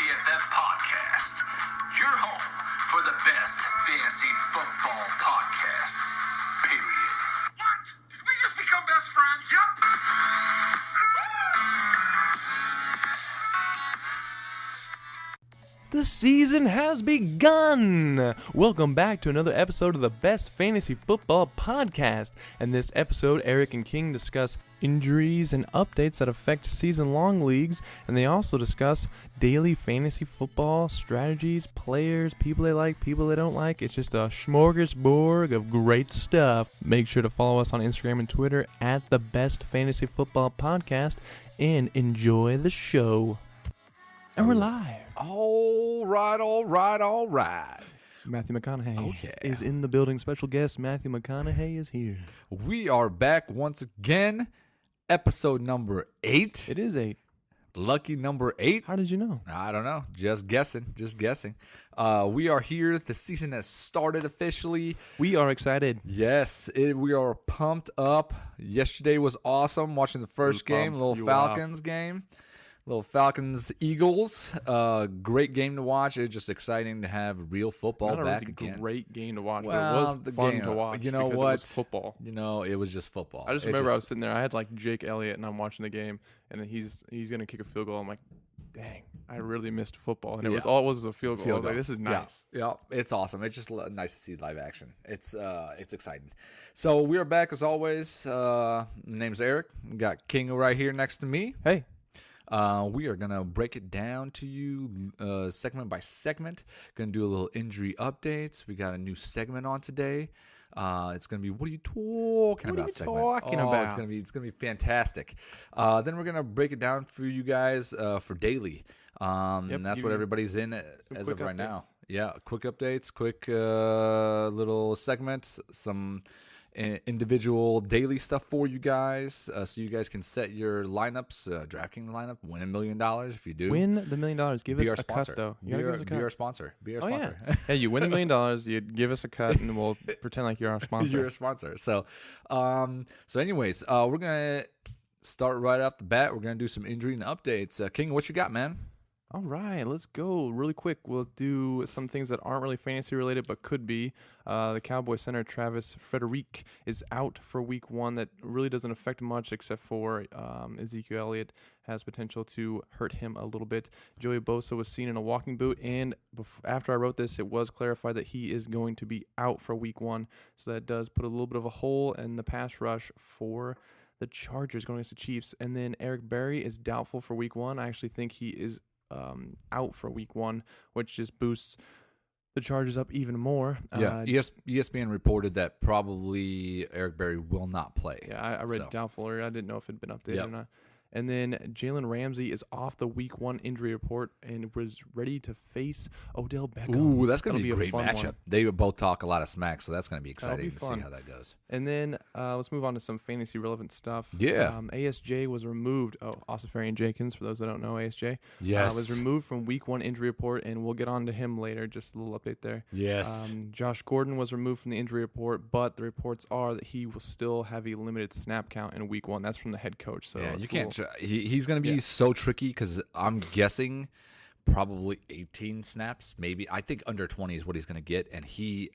BFF Podcast, your home for the best fantasy football podcast, period. What? Did we just become best friends? Yep. The season has begun! Welcome back to another episode of the Best Fantasy Football Podcast. In this episode, Eric and King discuss injuries and updates that affect season-long leagues, and they also discuss daily fantasy football strategies, players, people they like, people they don't like. It's just a smorgasbord of great stuff. Make sure to follow us on Instagram and Twitter at the Best Fantasy Football Podcast, and enjoy the show. And we're live. All right. Matthew McConaughey Oh, yeah. is in the building. Special guest Matthew McConaughey is here. We are back once again. Episode number 8. It is 8. Lucky number 8. How did you know? I don't know. Just guessing. We are here. The season has started officially. We are excited. Yes, we are pumped up. Yesterday was awesome. Watching the first game, pumped. little You Falcons game. Little Falcons-Eagles, great game to watch. It's just exciting to have real football Not back a really again. great game to watch, Well, but the it was fun game, to watch. you know because what? It was football. You know, it was just football. I just remember I was sitting there. I had like Jake Elliott, and I'm watching the game, and then he's gonna kick a field goal. I'm like, dang, I really missed football, and it was a field goal. I was like, this is nice. Yeah, it's awesome. It's just nice to see live action. It's exciting. So we are back as always. Name's Eric. We got King right here next to me. Hey. We are going to break it down to you segment by segment. Going to do a little injury updates. We got a new segment on today. It's going to be, what are you talking about? It's going to be fantastic. Then we're going to break it down for you guys for daily. And that's what everybody's in as of right now. Yeah, quick updates, quick little segments, some individual daily stuff for you guys, so you guys can set your lineups, DraftKings lineup, win $1 million if you do. Win the $1 million. Give us our a sponsor. cut, though. Be our sponsor. Yeah. Hey, you win $1 million. You give us a cut, and we'll pretend like you're our sponsor. You're a sponsor. So, anyways, we're gonna start right off the bat. We're gonna do some injury and updates. King, what you got, man? All right, let's go really quick. We'll do some things that aren't really fantasy related but could be. The Cowboy center Travis Frederick is out for week 1. That really doesn't affect much except for Ezekiel Elliott has potential to hurt him a little bit. Joey Bosa was seen in a walking boot, and after I wrote this, it was clarified that he is going to be out for week 1. So that does put a little bit of a hole in the pass rush for the Chargers going against the Chiefs. And then Eric Berry is doubtful for week 1. I actually think he is out for week 1, which just boosts the Chargers up even more. Yeah, ESPN reported that probably Eric Berry will not play. Yeah, I read doubtful, or I didn't know if it had been updated or not. And then Jalen Ramsey is off the week 1 injury report and was ready to face Odell Beckham. Ooh, that's going to be a That'll great fun matchup. one. They both talk a lot of smack, so that's going to be That'll exciting be to fun. see how that goes. And then let's move on to some fantasy relevant stuff. Yeah. ASJ was removed. Osafarian Jenkins, for those that don't know ASJ. Yes. Was removed from week 1 injury report, and we'll get on to him later. Just a little update there. Yes. Josh Gordon was removed from the injury report, but the reports are that he will still have a limited snap count in week 1. That's from the head coach. So yeah, you can't. He's going to be so tricky because I'm guessing probably 18 snaps, maybe. I think under 20 is what he's going to get, and he,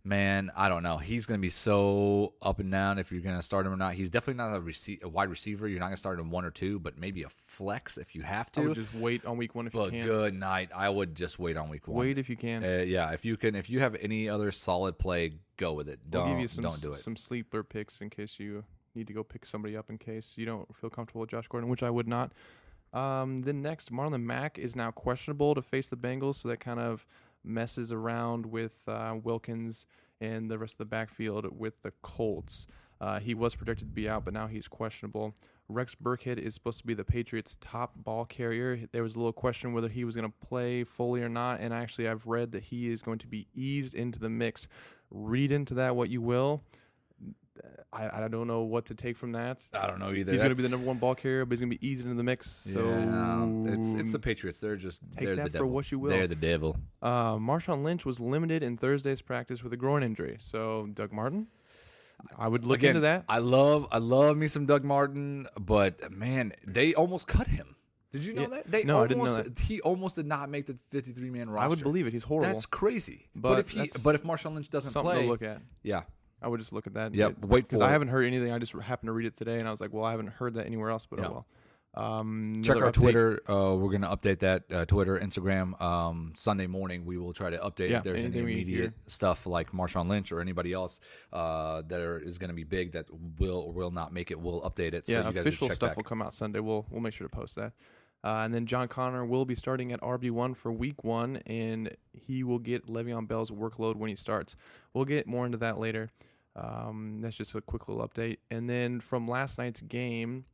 man, I don't know. He's going to be so up and down if you're going to start him or not. He's definitely not a wide receiver. You're not going to start him 1 or 2, but maybe a flex if you have to. I would just wait on week 1 if you can. Good night. I would just wait on week 1. Wait if you can. Yeah, if you have any other solid play, go with it. We'll give you Don't do it. some sleeper picks in case you need to go pick somebody up in case you don't feel comfortable with Josh Gordon, which I would not. Then next, Marlon Mack is now questionable to face the Bengals, so that kind of messes around with Wilkins and the rest of the backfield with the Colts. He was projected to be out, but now he's questionable. Rex Burkhead is supposed to be the Patriots' top ball carrier. There was a little question whether he was going to play fully or not, and actually I've read that he is going to be eased into the mix. Read into that what you will. I don't know what to take from that. I don't know either. He's going to be the number 1 ball carrier, but he's going to be eased into the mix. So it's the Patriots. They're the that devil. for what you will. They're the devil. Marshawn Lynch was limited in Thursday's practice with a groin injury. So Doug Martin, I would look into that. I love me some Doug Martin, but man, they almost cut him. Did you know that? I didn't know that. He almost did not make the 53-man roster. I would believe it. He's horrible. That's crazy. But if Marshawn Lynch doesn't something play, to look at. Yeah, I would just look at that. Yep. Wait for because I haven't heard anything. I just happened to read it today, and I was like, well, I haven't heard that anywhere else. But oh well. Check our Twitter. We're going to update that Twitter, Instagram. Sunday morning, we will try to update if there's any immediate stuff like Marshawn Lynch or anybody else that is going to be big that will or will not make it. We'll update it. Yeah, so you guys official check stuff back. will come out Sunday. We'll make sure to post that. And then John Connor will be starting at RB1 for Week 1, and he will get Le'Veon Bell's workload when he starts. We'll get more into that later. That's just a quick little update. And then from last night's game,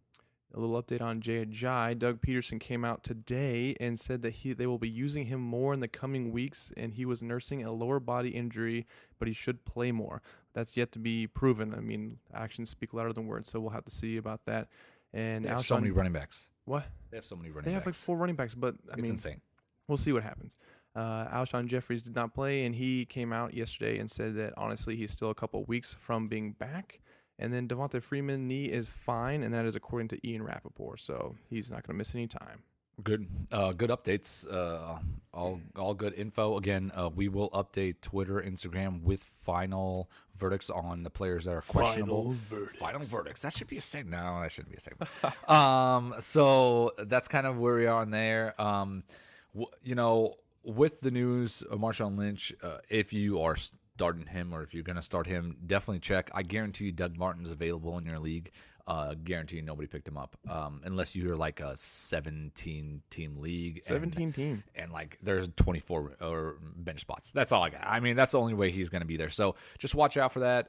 a little update on Jay Ajayi. Doug Peterson came out today and said that they will be using him more in the coming weeks, and he was nursing a lower body injury, but he should play more. That's yet to be proven. I mean, actions speak louder than words, so we'll have to see about that. And they have so many running backs. What? They have so many running backs. They have like 4 running backs, but it's insane. We'll see what happens. Alshon Jeffries did not play, and he came out yesterday and said that honestly he's still a couple weeks from being back. And then Devonta Freeman, knee is fine, and that is according to Ian Rappaport, so he's not going to miss any time. Good updates. All good info. Again, we will update Twitter, Instagram with final verdicts on the players that are questionable. Final verdicts. That should be a segment. No, that shouldn't be a segment. So that's kind of where we are on there. With the news of Marshawn Lynch, if you are starting him or if you're going to start him, definitely check. I guarantee you Doug Martin's available in your league. Guarantee you nobody picked him up unless you're like a 17-team league. 17 team. And like there's 24 or bench spots. That's all I got. I mean, that's the only way he's going to be there. So just watch out for that.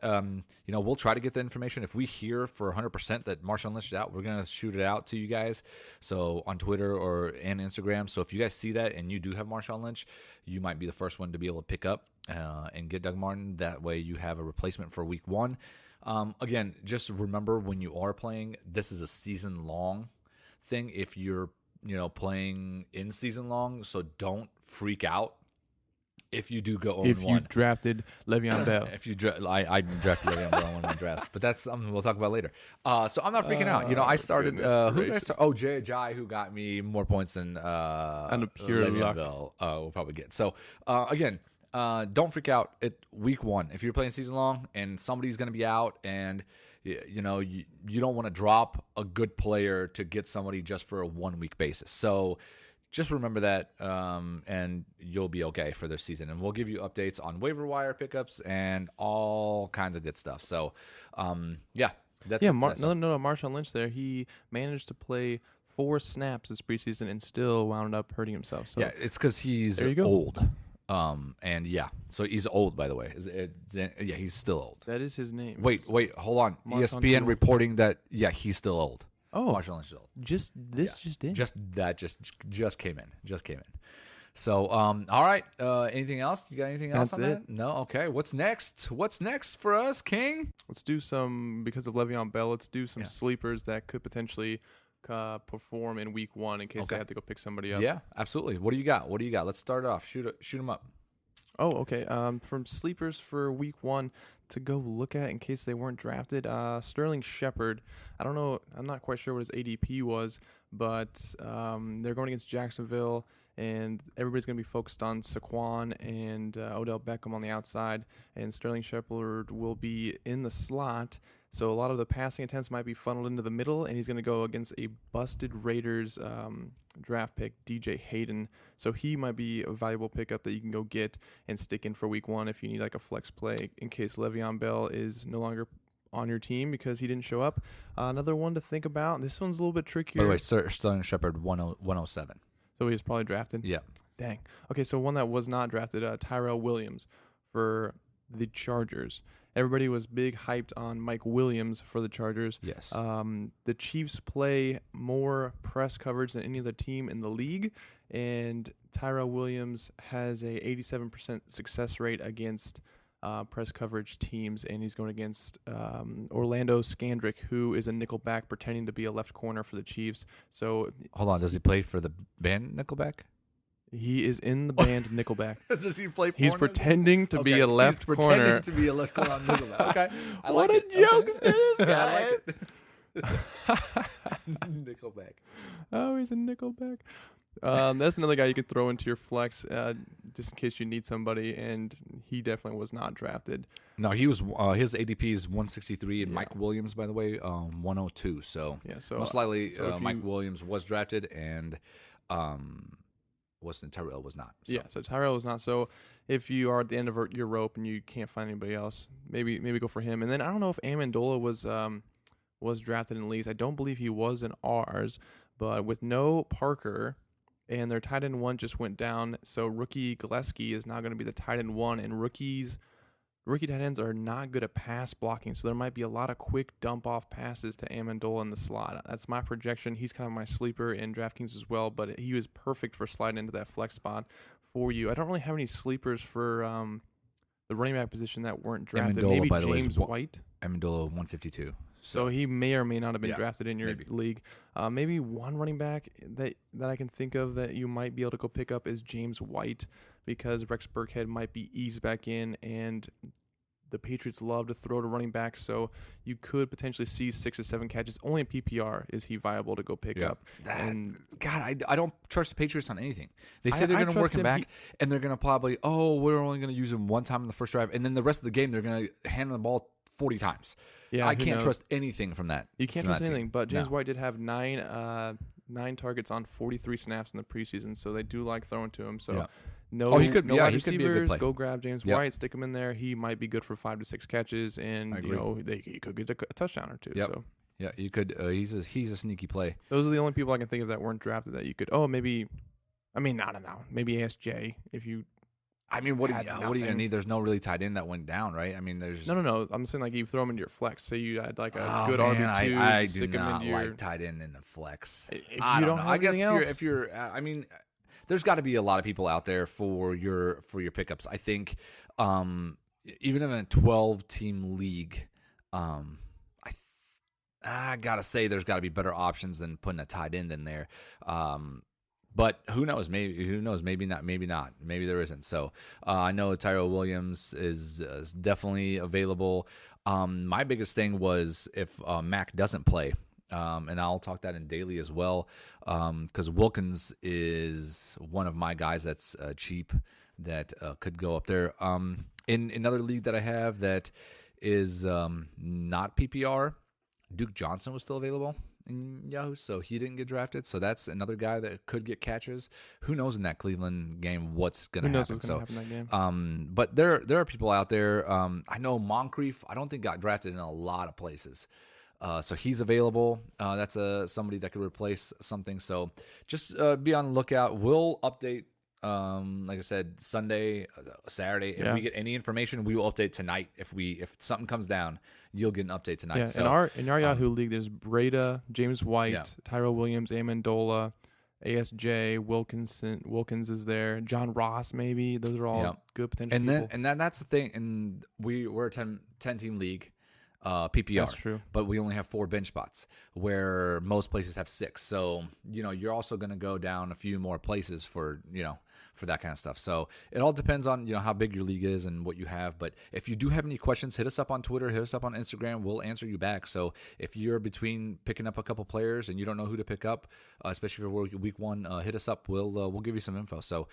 We'll try to get the information. If we hear for 100% that Marshawn Lynch is out, we're going to shoot it out to you guys. So on Twitter and Instagram. So if you guys see that and you do have Marshawn Lynch, you might be the first one to be able to pick up and get Doug Martin. That way you have a replacement for Week 1. Again, just remember when you are playing, this is a season-long thing. If you're, playing in season long, so don't freak out. If you do go 0-1. If you drafted Le'Veon Bell. I drafted Le'Veon Bell in one of my drafts, but that's something we'll talk about later. So I'm not freaking out. I started. Who did I start? Oh, Jay Ajayi, who got me more points than and a pure Le'Veon luck. Bell. We'll probably get. So again. Don't freak out at Week 1. If you're playing season long and somebody's going to be out and you don't want to drop a good player to get somebody just for a 1-week basis. So just remember that and you'll be okay for this season. And we'll give you updates on waiver wire pickups and all kinds of good stuff. So, that's Marshawn Lynch there. He managed to play 4 snaps this preseason and still wound up hurting himself. So yeah, it's because he's old. So he's old, by the way. He's still old. That is his name. Wait, hold on. Marshawn ESPN reporting that he's still old. Oh, Marshawn Lynch is old. Just in. Just came in. So, all right. Anything else? You got anything else on that? No. Okay. What's next for us, King? Let's do some because of Le'Veon Bell. Let's do some sleepers that could potentially perform in Week 1 in case they have to go pick somebody up. Yeah, absolutely. What do you got? Let's start off. Shoot them up. Oh, okay. From sleepers for Week 1 to go look at in case they weren't drafted, Sterling Shepard. I don't know. I'm not quite sure what his ADP was, but they're going against Jacksonville, and everybody's going to be focused on Saquon and Odell Beckham on the outside, and Sterling Shepard will be in the slot. So a lot of the passing attempts might be funneled into the middle, and he's going to go against a busted Raiders draft pick, DJ Hayden. So he might be a valuable pickup that you can go get and stick in for Week 1 if you need like a flex play in case Le'Veon Bell is no longer on your team because he didn't show up. Another one to think about. This one's a little bit trickier. By the way, Sterling Shepard 107. So he was probably drafted? Yeah. Dang. Okay, so one that was not drafted, Tyrell Williams for the Chargers. Everybody was big hyped on Mike Williams for the Chargers. Yes. The Chiefs play more press coverage than any other team in the league, and Tyrell Williams has a 87% success rate against press coverage teams, and he's going against Orlando Scandrick, who is a nickelback pretending to be a left corner for the Chiefs. So hold on, does he play for the band Nickelback? He is in the band Nickelback. Does he play for He's pretending to be a left corner. To be a left corner on Nickelback. Okay. What a joke, this guy. I like it. Nickelback. Oh, he's a Nickelback. That's another guy you could throw into your flex, just in case you need somebody, and he definitely was not drafted. No, he was. His ADP is 163, and Mike Williams, by the way, 102. So most likely, Mike Williams was drafted, and Tyrell was not. So. Yeah, so Tyrell was not. So if you are at the end of your rope and you can't find anybody else, maybe go for him. And then I don't know if Amendola was drafted in leagues. I don't believe he was in ours, but with no Parker. And their tight end 1 just went down, so rookie Gillespie is now going to be the tight end 1. And rookie tight ends are not good at pass blocking, so there might be a lot of quick dump-off passes to Amendola in the slot. That's my projection. He's kind of my sleeper in DraftKings as well, but he was perfect for sliding into that flex spot for you. I don't really have any sleepers for the running back position that weren't drafted. Amendola, maybe by the way, James White. Amendola 152. So he may or may not have been drafted in your league. Maybe one running back that I can think of that you might be able to go pick up is James White, because Rex Burkhead might be eased back in, and the Patriots love to throw to running back, so you could potentially see 6 or 7 catches. Only in PPR is he viable to go pick up. God, I don't trust the Patriots on anything. They say they're going to work him back, and they're going to probably, we're only going to use him one time in the first drive, and then the rest of the game they're going to hand the ball 40 times. Yeah, I can't trust anything from that. You can't trust anything, but James White did have 9 targets on 43 snaps in the preseason, so they do like throwing to him. So wide he could be a good receivers, play. go grab James White, stick him in there. He might be good for 5 to 6 catches, and he could get a touchdown or two. So yeah, you could. He's a sneaky play. Those are the only people I can think of that weren't drafted that you could. Maybe. I mean, I don't know. Maybe ASJ if you. I mean, what are you going to need? There's no really tight end that went down, right? I mean, there's... No. I'm saying, like, you throw him into your flex. Say you had, like, a good RB2. I do not like tight end in the flex. If you don't have anything else. If you're I mean, there's got to be a lot of people out there for your pickups. I think even in a 12-team league, I got to say there's got to be better options than putting a tight end in there. But who knows? Maybe not. Maybe there isn't. So I know Tyrell Williams is definitely available. My biggest thing was if Mac doesn't play, and I'll talk that in daily as well, because Wilkins is one of my guys that's cheap that could go up there. In another league that I have that is not PPR, Duke Johnson was still available in Yahoo, so he didn't get drafted. So that's another guy that could get catches. Who knows in that Cleveland game what's going to happen? Who knows what's going to happen in that game? But there are people out there. I know Moncrief, I don't think got drafted in a lot of places. So he's available. That's somebody that could replace something. So just be on the lookout. We'll update, like I said, Sunday, Saturday. If we get any information, we will update tonight. If something comes down, you'll get an update tonight. Yeah, so, in our Yahoo league, there's Breda, James White, Tyrell Williams, Amendola, ASJ, Wilkins is there, John Ross maybe. Those are all good potential people. And that's the thing. And we're a 10-team league. PPR. That's true. But we only have 4 bench spots where most places have 6. So, you're also going to go down a few more places for that kind of stuff. So it all depends on, how big your league is and what you have. But if you do have any questions, hit us up on Twitter, hit us up on Instagram. We'll answer you back. So if you're between picking up a couple players and you don't know who to pick up, especially for week 1, hit us up. We'll give you some info. So,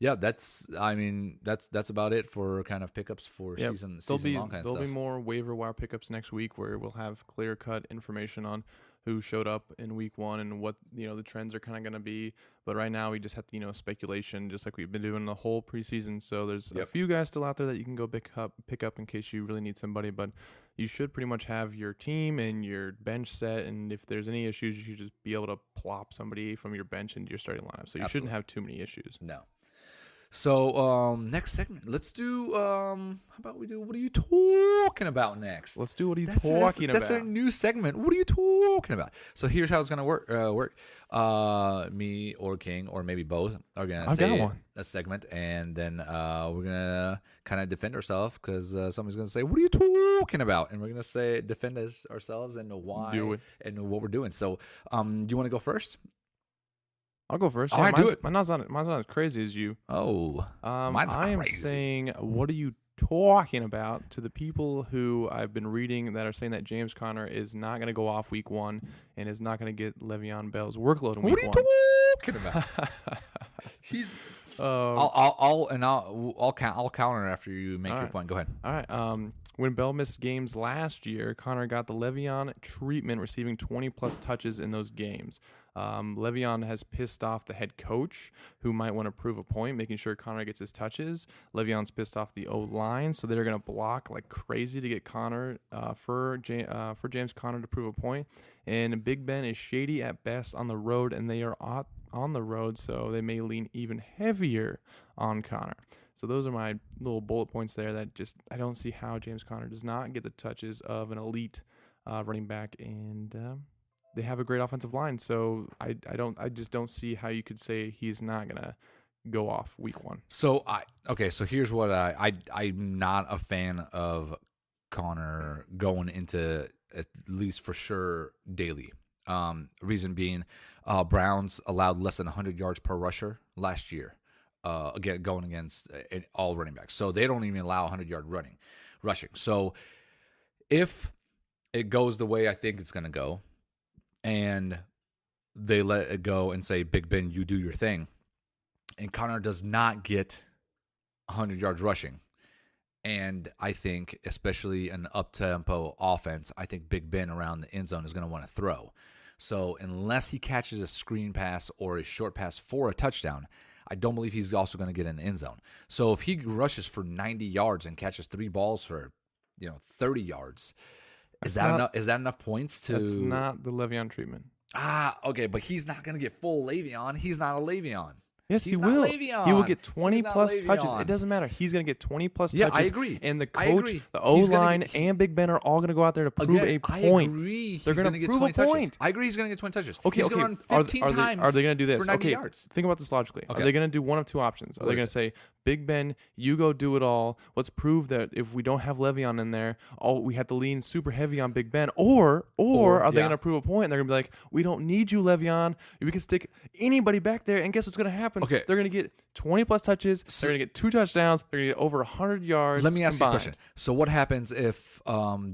yeah, that's about it for kind of pickups for season long kind of stuff. There'll be more waiver wire pickups next week where we'll have clear cut information on who showed up in week 1 and what the trends are kind of going to be. But right now we just have speculation, just like we've been doing the whole preseason. So there's a few guys still out there that you can go pick up in case you really need somebody. But you should pretty much have your team and your bench set. And if there's any issues, you should just be able to plop somebody from your bench into your starting lineup. So you shouldn't have too many issues. No. So, next segment, let's do, how about we do, what are you talking about next? Let's do what are you talking about? That's our new segment. What are you talking about? So here's how it's going to work. Me or King, or maybe both, are going to say a segment, and then we're going to kind of defend ourselves, because somebody's going to say, what are you talking about? And we're going to defend ourselves and why and what we're doing. So, you want to go first? I'll go first. I do it. Mine's not as crazy as you. Oh, mine's I am crazy. saying, what are you talking about, to the people who I've been reading that are saying that James Conner is not going to go off week 1 and is not going to get Le'Veon Bell's workload in week 1. What are you talking about? He's. I'll counter after you make your point. Go ahead. All right. When Bell missed games last year, Conner got the Le'Veon treatment, receiving 20-plus touches in those games. Le'Veon has pissed off the head coach, who might want to prove a point, making sure Conner gets his touches. Le'Veon's pissed off the O-line, so they're going to block like crazy to get Conner for James Conner to prove a point. And Big Ben is shady at best on the road, and they are on the road, so they may lean even heavier on Conner. So those are my little bullet points there that just I don't see how James Conner does not get the touches of an elite running back, and they have a great offensive line. So I just don't see how you could say he's not gonna go off week 1. So so here's what I'm not a fan of Conner going into, at least for sure, daily. Reason being, Browns allowed less than 100 yards per rusher last year. Again, going against all running backs. So they don't even allow 100-yard rushing. So if it goes the way I think it's going to go, and they let it go and say, Big Ben, you do your thing, and Conner does not get 100 yards rushing, and I think, especially an up-tempo offense, I think Big Ben around the end zone is going to want to throw. So unless he catches a screen pass or a short pass for a touchdown, I don't believe he's also going to get in the end zone. So if he rushes for 90 yards and catches 3 balls for, 30 yards, is that enough points to? That's not the Le'Veon treatment. Okay, but he's not going to get full Le'Veon. He's not a Le'Veon. Yes, he will. Le'Veon. He will get 20-plus touches. It doesn't matter. He's going to get 20-plus touches. Yeah, I agree. And the coach, the O-line, and Big Ben are all going to go out there to prove a point. I agree. They're going to prove a point. I agree he's going to get 20 touches. Okay, he's going to run 15 times. Are they going to do this? For 90 okay, yards. Think about this logically. Okay. Are they going to do one of two options? Are they going to say, Big Ben, you go do it all. Let's prove that if we don't have Le'Veon in there, we have to lean super heavy on Big Ben. Or are they going to prove a point? And they're going to be like, we don't need you, Le'Veon. We can stick anybody back there. And guess what's going to happen? Okay. They're going to get 20-plus touches. They're going to get 2 touchdowns. They're going to get over 100 yards. Let me ask combined. you a question. So what happens if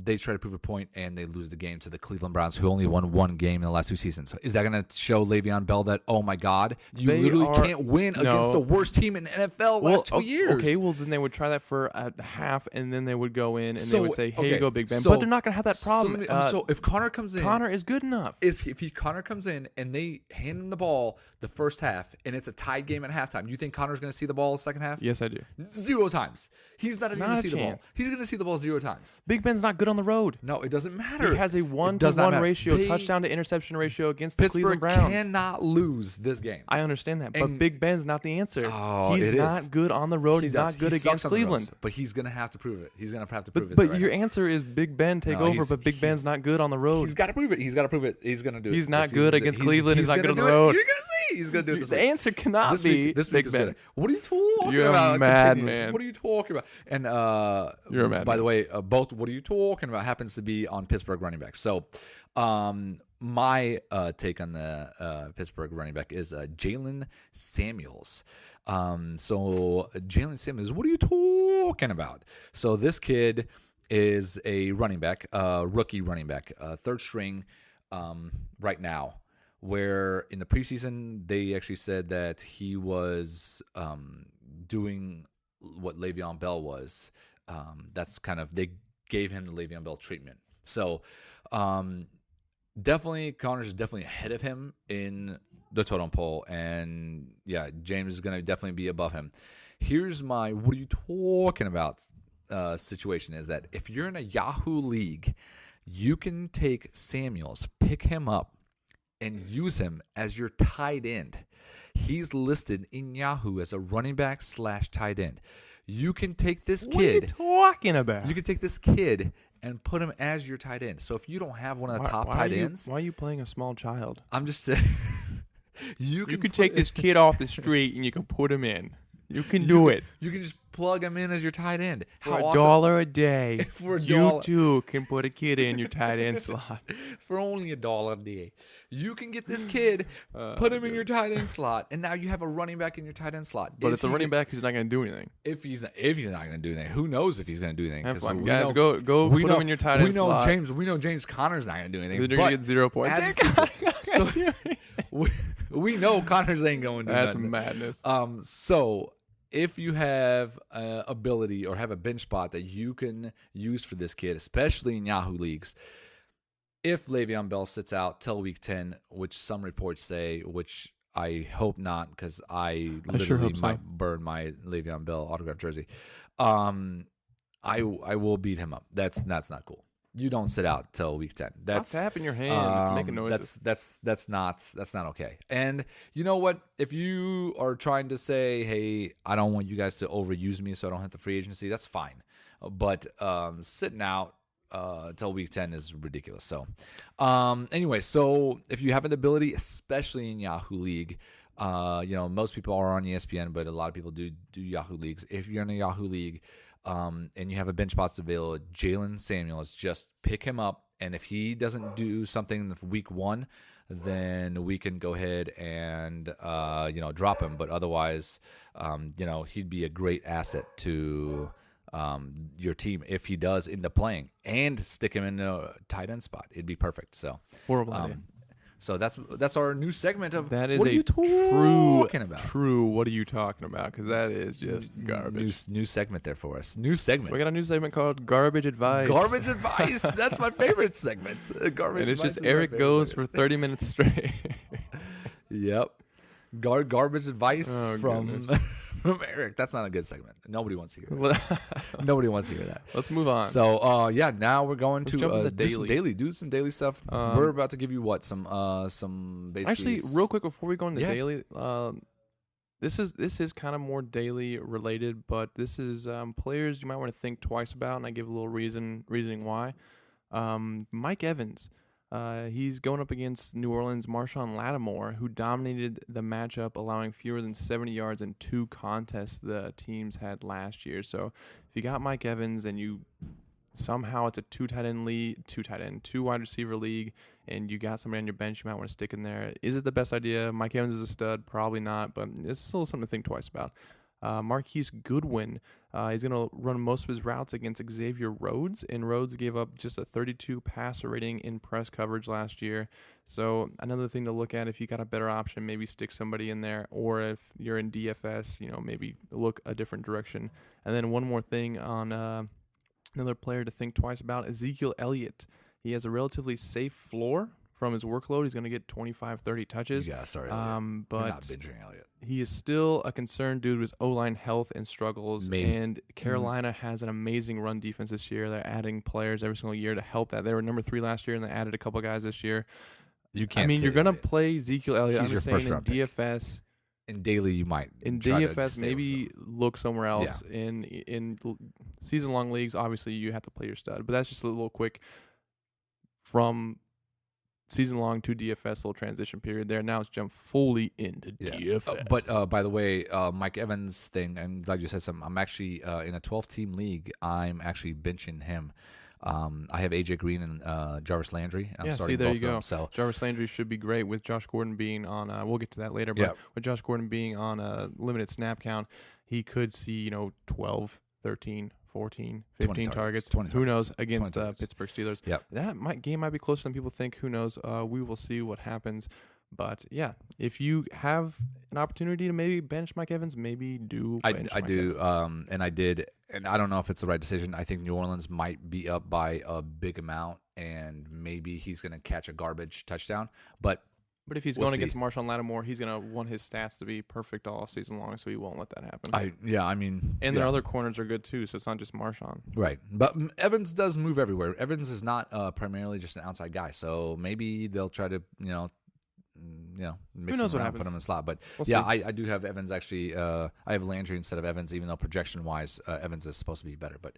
they try to prove a point and they lose the game to the Cleveland Browns, who only won 1 game in the last 2 seasons? Is that going to show Le'Veon Bell that, oh, my God, you literally can't win against the worst team in the NFL last 2 years? Okay, well, then they would try that for a half, and then they would go in, and they would say, here you go, Big Ben. But they're not going to have that problem. So if Conner comes in. Conner is good enough. If Conner comes in and they hand him the ball the first half, and it's a tied game at halftime, you think Conner's going to see the ball the second half? Yes, I do. 0 times. He's not even going to see the ball. He's going to see the ball 0 times. Big Ben's not good on the road. No, it doesn't matter. He has a 1-to-1 ratio, touchdown to interception ratio against the Cleveland Browns. Pittsburgh cannot lose this game. I understand that, but Big Ben's not the answer. Oh, he's not good on the road. He's not good against Cleveland. But he's going to have to prove it. He's going to have to prove it. But your answer is Big Ben take over, but Big Ben's not good on the road. He's got to prove it. He's got to prove it. He's going to do it. He's not good against Cleveland. He's not good on the road. You're going to see. He's going to do it this week. The answer cannot be Big Ben. What are you talking You're about? a madman. What are you talking about? And you're a madman. By the way, both what are you talking about happens to be on Pittsburgh running back. So my take on the Pittsburgh running back is Jaylen Samuels. So Jaylen Samuels, what are you talking about? So this kid is a running back, rookie running back, 3rd string right now, where in the preseason they actually said that he was doing what Le'Veon Bell was. That's kind of, they gave him the Le'Veon Bell treatment. So definitely Conner's definitely ahead of him in the totem pole, and yeah, James is going to definitely be above him. Here's my what are you talking about situation is that if you're in a Yahoo league, you can take Samuels, pick him up, and use him as your tight end. He's listed in Yahoo as a running back / tight end. You can take this kid. What are you talking about? You can take this kid and put him as your tight end. So if you don't have one of the top tight ends. Why are you playing a small child? I'm just saying. You could take this kid off the street and you can put him in. You can do it. You can just plug him in as your tight end. For $1 a day, For $1. you too can put a kid in your tight end slot. For only $1 a day, you can get this kid, put him in your tight end slot, and now you have a running back in your tight end slot. But it's a running back who's not going to do anything. If he's not going to do anything, who knows if he's going to do anything? Have fun, guys. Go put him in your tight end slot. We know James Conner's not going to do anything. They're going to get 0 points. We know Connors ain't going to do That's nothing. madness. So if you have ability or have a bench spot that you can use for this kid, especially in Yahoo leagues, if Le'Veon Bell sits out till week 10, which some reports say, which I hope not, because I literally might burn my Le'Veon Bell autographed jersey, I will beat him up. That's not cool. You don't sit out till week 10. That's tapping your hand, making noises. That's not okay. And you know what? If you are trying to say, hey, I don't want you guys to overuse me, so I don't hit the free agency, that's fine. But sitting out till week 10 is ridiculous. So anyway, so if you have an ability, especially in Yahoo League, most people are on ESPN, but a lot of people do Yahoo leagues. If you're in a Yahoo League, and you have a bench spots available, Jalen Samuels, just pick him up. And if he doesn't do something in week 1, then we can go ahead and, drop him. But otherwise, he'd be a great asset to your team if he does end up playing, and stick him in a tight end spot. It'd be perfect. So horrible idea. So that's our new segment of that is what are you talking about? True. What are you talking about? Because that is just garbage. New segment there for us. New segment. We got a new segment called Garbage Advice. Garbage Advice. That's my favorite segment. Garbage. And it's Advice just Eric goes for 30 minutes straight. Yep. Garbage advice from Eric. That's not a good segment. Nobody wants to hear that. Nobody wants to hear that. Let's move on. So, now we're going to do some daily stuff. We're about to give you some basically. Actually, real quick before we go into daily, this is kind of more daily related, but this is players you might want to think twice about, and I give a little reasoning why. Mike Evans. He's going up against New Orleans' Marshawn Lattimore, who dominated the matchup, allowing fewer than 70 yards in 2 contests the teams had last year. So if you got Mike Evans and you somehow it's a 2 wide receiver league, and you got somebody on your bench you might want to stick in there, is it the best idea? Mike Evans is a stud, probably not, but it's still something to think twice about. Marquise Goodwin, he's going to run most of his routes against Xavier Rhodes, and Rhodes gave up just a 32 passer rating in press coverage last year. So another thing to look at, if you got a better option, maybe stick somebody in there, or if you're in DFS, maybe look a different direction. And then one more thing on another player to think twice about, Ezekiel Elliott. He has a relatively safe floor from his workload. He's going to get 25, 30 touches. Yeah, sorry. But you're not binging Elliott. He is still a concern due to his O-line health and struggles. Maybe. And Carolina has an amazing run defense this year. They're adding players every single year to help that. They were number 3 last year, and they added a couple guys this year. You can't. you're going to play Ezekiel Elliott. He's I'm just your saying in DFS. Pick. In daily, you might. In DFS, maybe look somewhere else. Yeah. In season-long leagues, obviously, you have to play your stud. But that's just a little quick from season-long to DFS, little transition period there. Now it's jumped fully into DFS. But by the way, Mike Evans thing, I'm glad you said something. I'm actually in a 12-team league. I'm actually benching him. I have AJ Green and Jarvis Landry. There you go. So Jarvis Landry should be great with Josh Gordon being on. We'll get to that later. But with Josh Gordon being on a limited snap count, he could see 12, 13, 14, 15 targets. Who knows against the Pittsburgh Steelers? Yep. That game might be closer than people think. Who knows? We will see what happens. But yeah, if you have an opportunity to maybe bench Mike Evans, maybe do. I do, and I did, and I don't know if it's the right decision. I think New Orleans might be up by a big amount, and maybe he's going to catch a garbage touchdown. But if he's going against Marshawn Lattimore, he's going to want his stats to be perfect all season long, so he won't let that happen. And their other corners are good too, so it's not just Marshawn. Right, but Evans does move everywhere. Evans is not primarily just an outside guy, so maybe they'll try to mix them around, put them in the slot. But I do have Evans actually. I have Landry instead of Evans, even though projection wise, Evans is supposed to be better. But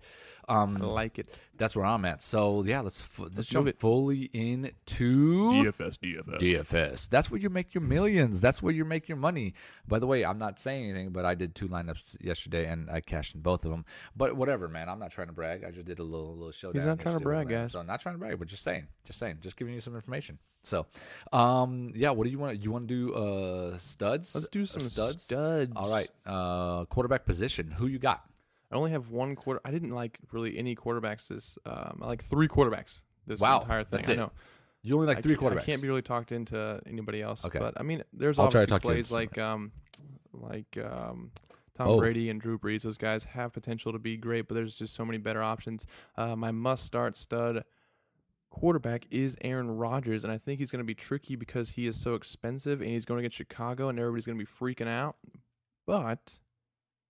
I like it. That's where I'm at. So let's jump fully into DFS. That's where you make your millions. That's where you make your money. By the way, I'm not saying anything, but I did 2 lineups yesterday and I cashed in both of them. But whatever, man. I'm not trying to brag. I just did a little showdown. He's not trying to brag, guys. So I'm not trying to brag, but just saying, just giving you some information. So, what do you want? You want to do studs? Let's do some studs. All right, quarterback position. Who you got? I only have one quarter. I didn't like really any quarterbacks this. I like 3 quarterbacks this entire thing. That's it. I know. You only like 3 quarterbacks. I can't be really talked into anybody else. Okay. But I mean, there's obviously plays like Tom Brady and Drew Brees. Those guys have potential to be great, but there's just so many better options. My must-start stud quarterback is Aaron Rodgers, and I think he's going to be tricky because he is so expensive, and he's going against Chicago, and everybody's going to be freaking out. But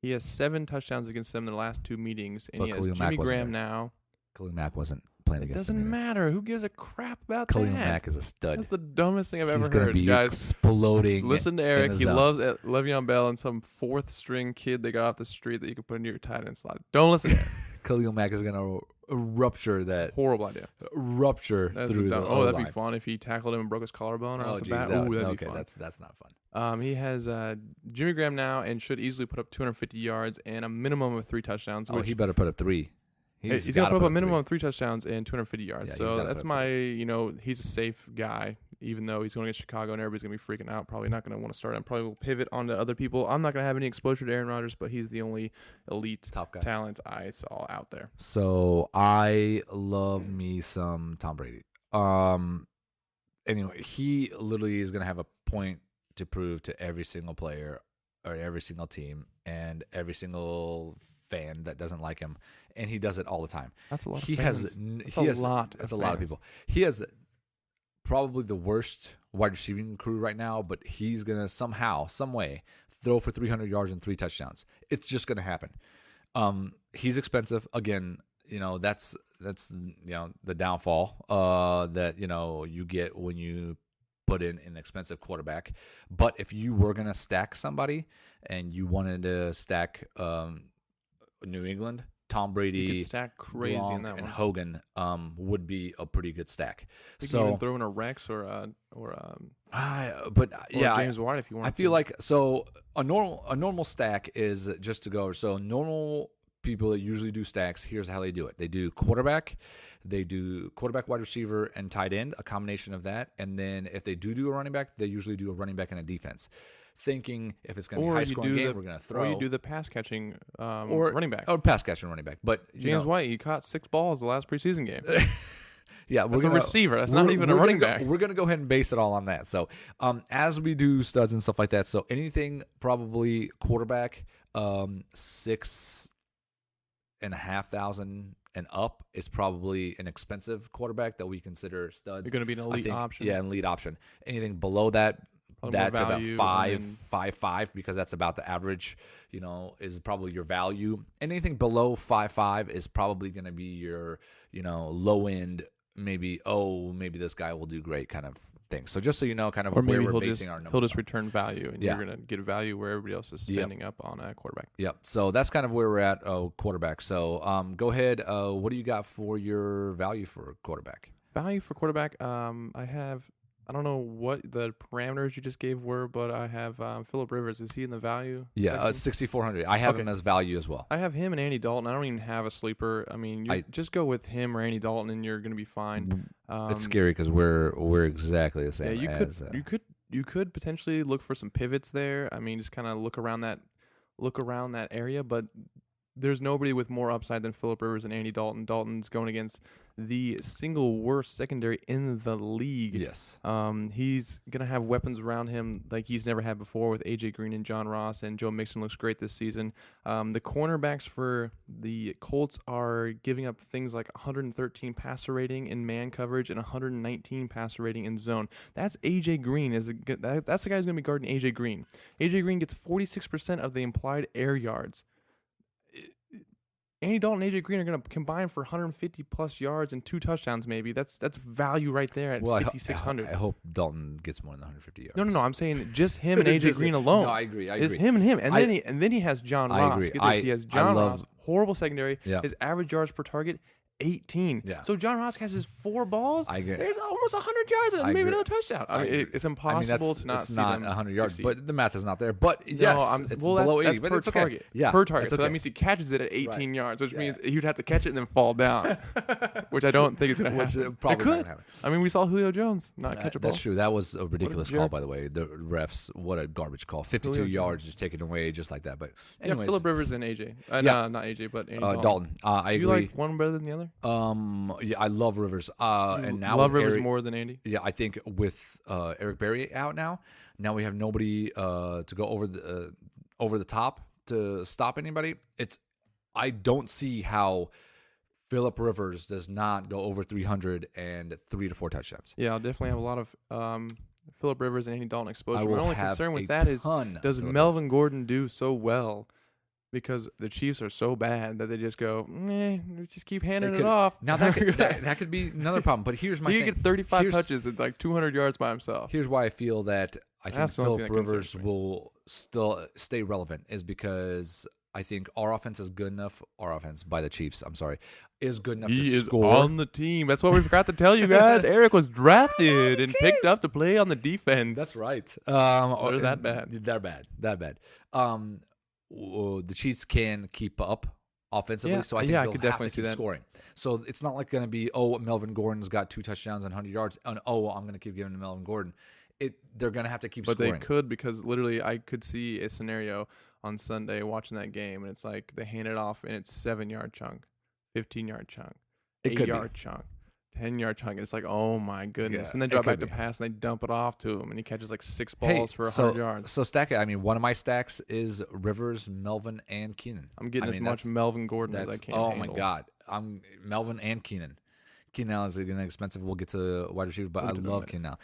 he has 7 touchdowns against them in the last 2 meetings, and he has Jimmy Graham now. Khalil Mack wasn't playing against him. It doesn't matter. Who gives a crap about that? Khalil Mack is a stud. That's the dumbest thing I've ever heard, He's going to be guys. Exploding. Listen to Eric. He loves Le'Veon Bell and some 4th-string kid they got off the street that you can put into your tight end slot. Don't listen to Eric. Khalil Mack is going to rupture that. Horrible idea. Through the that'd be fun if he tackled him and broke his collarbone off the bat. That'd be fun. That's not fun. He has Jimmy Graham now and should easily put up 250 yards and a minimum of 3 touchdowns. He better put up 3. He's going to put up a minimum of 3 touchdowns and 250 yards. So that's my, he's a safe guy, even though he's going against Chicago and everybody's going to be freaking out. Probably not going to want to start him. Probably will pivot onto other people. I'm not going to have any exposure to Aaron Rodgers, but he's the only elite top guy talent I saw out there. So I love me some Tom Brady. Anyway, he literally is going to have a point to prove to every single player or every single team and every single fan that doesn't like him, and he does it all the time. That's a lot. That's a lot of people. He has probably the worst wide receiving crew right now, but he's gonna somehow, some way, throw for 300 yards and 3 touchdowns. It's just gonna happen. He's expensive again. That's the downfall that you get when you put in an expensive quarterback. But if you were gonna stack somebody and you wanted to stack New England, Tom Brady, you could stack crazy Gronk, in that one. and Hogan would be a pretty good stack. You can even throw in a Rex or James White if you want. I feel like a normal stack is just to go. So normal people that usually do stacks, here's how they do it. They do quarterback, wide receiver, and tight end, a combination of that. And then if they do a running back, they usually do a running back and a defense. Thinking if it's going to be a high-scoring game, we're going to throw. Or you do the pass-catching running back. Or pass-catching running back. But James White, he caught 6 balls the last preseason game. Yeah, that's a receiver. That's not even a running back. We're going to go ahead and base it all on that. So as we do studs and stuff like that, so anything probably quarterback, 6,500 and up is probably an expensive quarterback that we consider studs. They're going to be an elite option. Yeah, an elite option. Anything below that, that's about 5.5 because that's about the average, is probably your value. Anything below 5.5 is probably going to be your, low end, maybe this guy will do great kind of thing. So just so you know kind of where we're basing our numbers. He'll just return value and you're going to get value where everybody else is spending up on a quarterback. Yep. So that's kind of where we're at, quarterback. So go ahead. What do you got for your value for quarterback? Value for quarterback, I don't know what the parameters you just gave were, but I have Phillip Rivers. Is he in the value? Yeah, 6,400. I have him as value as well. I have him and Andy Dalton. I don't even have a sleeper. I mean, just go with him or Andy Dalton, and you're going to be fine. It's scary because we're exactly the same. Yeah, you could potentially look for some pivots there. I mean, just kind of look around that area, but there's nobody with more upside than Phillip Rivers and Andy Dalton. Dalton's going against the single worst secondary in the league. Yes. He's going to have weapons around him like he's never had before with A.J. Green and John Ross, and Joe Mixon looks great this season. The cornerbacks for the Colts are giving up things like 113 passer rating in man coverage and 119 passer rating in zone. That's A.J. Green. That's the guy who's going to be guarding A.J. Green. A.J. Green gets 46% of the implied air yards. Andy Dalton and AJ Green are going to combine for 150 plus yards and 2 touchdowns. Maybe that's value right there at 5,600. I hope Dalton gets more than 150 yards. No. I'm saying just him and AJ Green alone. No, I agree. It's him and him, and then he has John Ross. agree. Get this, he has John Ross. Horrible secondary. Yeah. His average yards per target 18. Yeah. So John Ross catches 4 balls. I agree. There's almost 100 yards and maybe another touchdown. I mean, it's impossible to not see them 100 yards, succeed. but the math is not there. But yes, it's below 80. That's but per it's okay. target. Yeah, per target. it's So that okay. means he catches it at 18 yards, which means he'd have to catch it and then fall down, which I don't think is going to happen. Probably It could. not gonna happen. I mean, we saw Julio Jones not catch a ball. That's true. That was a ridiculous call, jerk. by the way. The refs, what a garbage call. 52 Julio yards just taken away just like that. But Yeah, anyways, Phillip Rivers and AJ. Yeah. No, not AJ, but Andy Dalton. I Do you agree. like one better than the other? Yeah, I love Rivers. And now Love with Rivers Eric, more than Andy. Yeah, I think with Eric Berry out now we have nobody to go over the top to stop anybody. I don't see how Phillip Rivers does not go over 300 and 3 to 4 touchdowns. Yeah, I'll definitely have a lot of Phillip Rivers and Andy Dalton exposure. will My only have concern a with that is, ton of does Phillip Melvin Gordon do so well? Because the Chiefs are so bad that they just go, we just keep handing it off. Now that could be another problem. But here's my he thing. could get 35 touches and like 200 yards by himself. Here's why I feel that I think That's the only Phillip thing that Rivers concerns me. will still stay relevant is because I think our offense is good enough. Our offense by the Chiefs, I'm sorry, is good enough He to is score. on the team. That's what we forgot to tell you guys. Eric was drafted and picked up to play on the defense. That's right. They're that bad. They're bad. That bad. The Chiefs can keep up offensively, Yeah, so I think I they'll could have definitely to see keep that. scoring. So it's not like going to be, Melvin Gordon's got 2 touchdowns and 100 yards, and I'm going to keep giving to Melvin Gordon. They're going to have to keep But scoring. they could, because literally I could see a scenario on Sunday watching that game, and it's like they hand it off, and it's 7-yard chunk, 15-yard chunk, It could be. 8-yard chunk, 10-yard chunk, and it's like, oh my goodness. Yeah, And they it drop could back to be. pass, and they dump it off to him, and he catches like 6 Hey, balls for 100 yards. So stack it. I mean, one of my stacks is Rivers, Melvin, and Keenan. I'm getting as much Melvin Gordon as I can Oh handle. my God, I'm Melvin and Keenan. Keenan Allen is going to be expensive. We'll get to wide receivers, but I love Keenan Allen.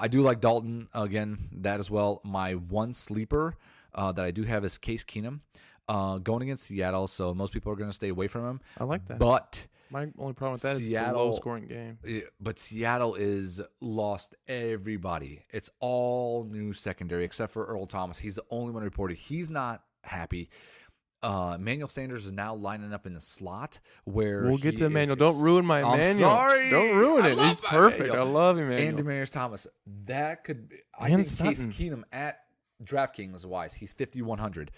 I do like Dalton again. That as well. My one sleeper that I do have is Case Keenum going against Seattle. So most people are going to stay away from him. I like that. But My only problem with that is it's a Seattle- low-scoring game. But Seattle is lost everybody. It's all new secondary except for Earl Thomas. He's the only one reported. He's not happy. Emmanuel Sanders is now lining up in the slot where We'll get he to is Emmanuel. Don't ruin my I'm Emmanuel. sorry. Don't ruin I it. love He's my perfect. Emmanuel. I love And Emmanuel. Demarius Thomas. That could be. I And think Case Sutton. Keenum at DraftKings wise, he's 5,100.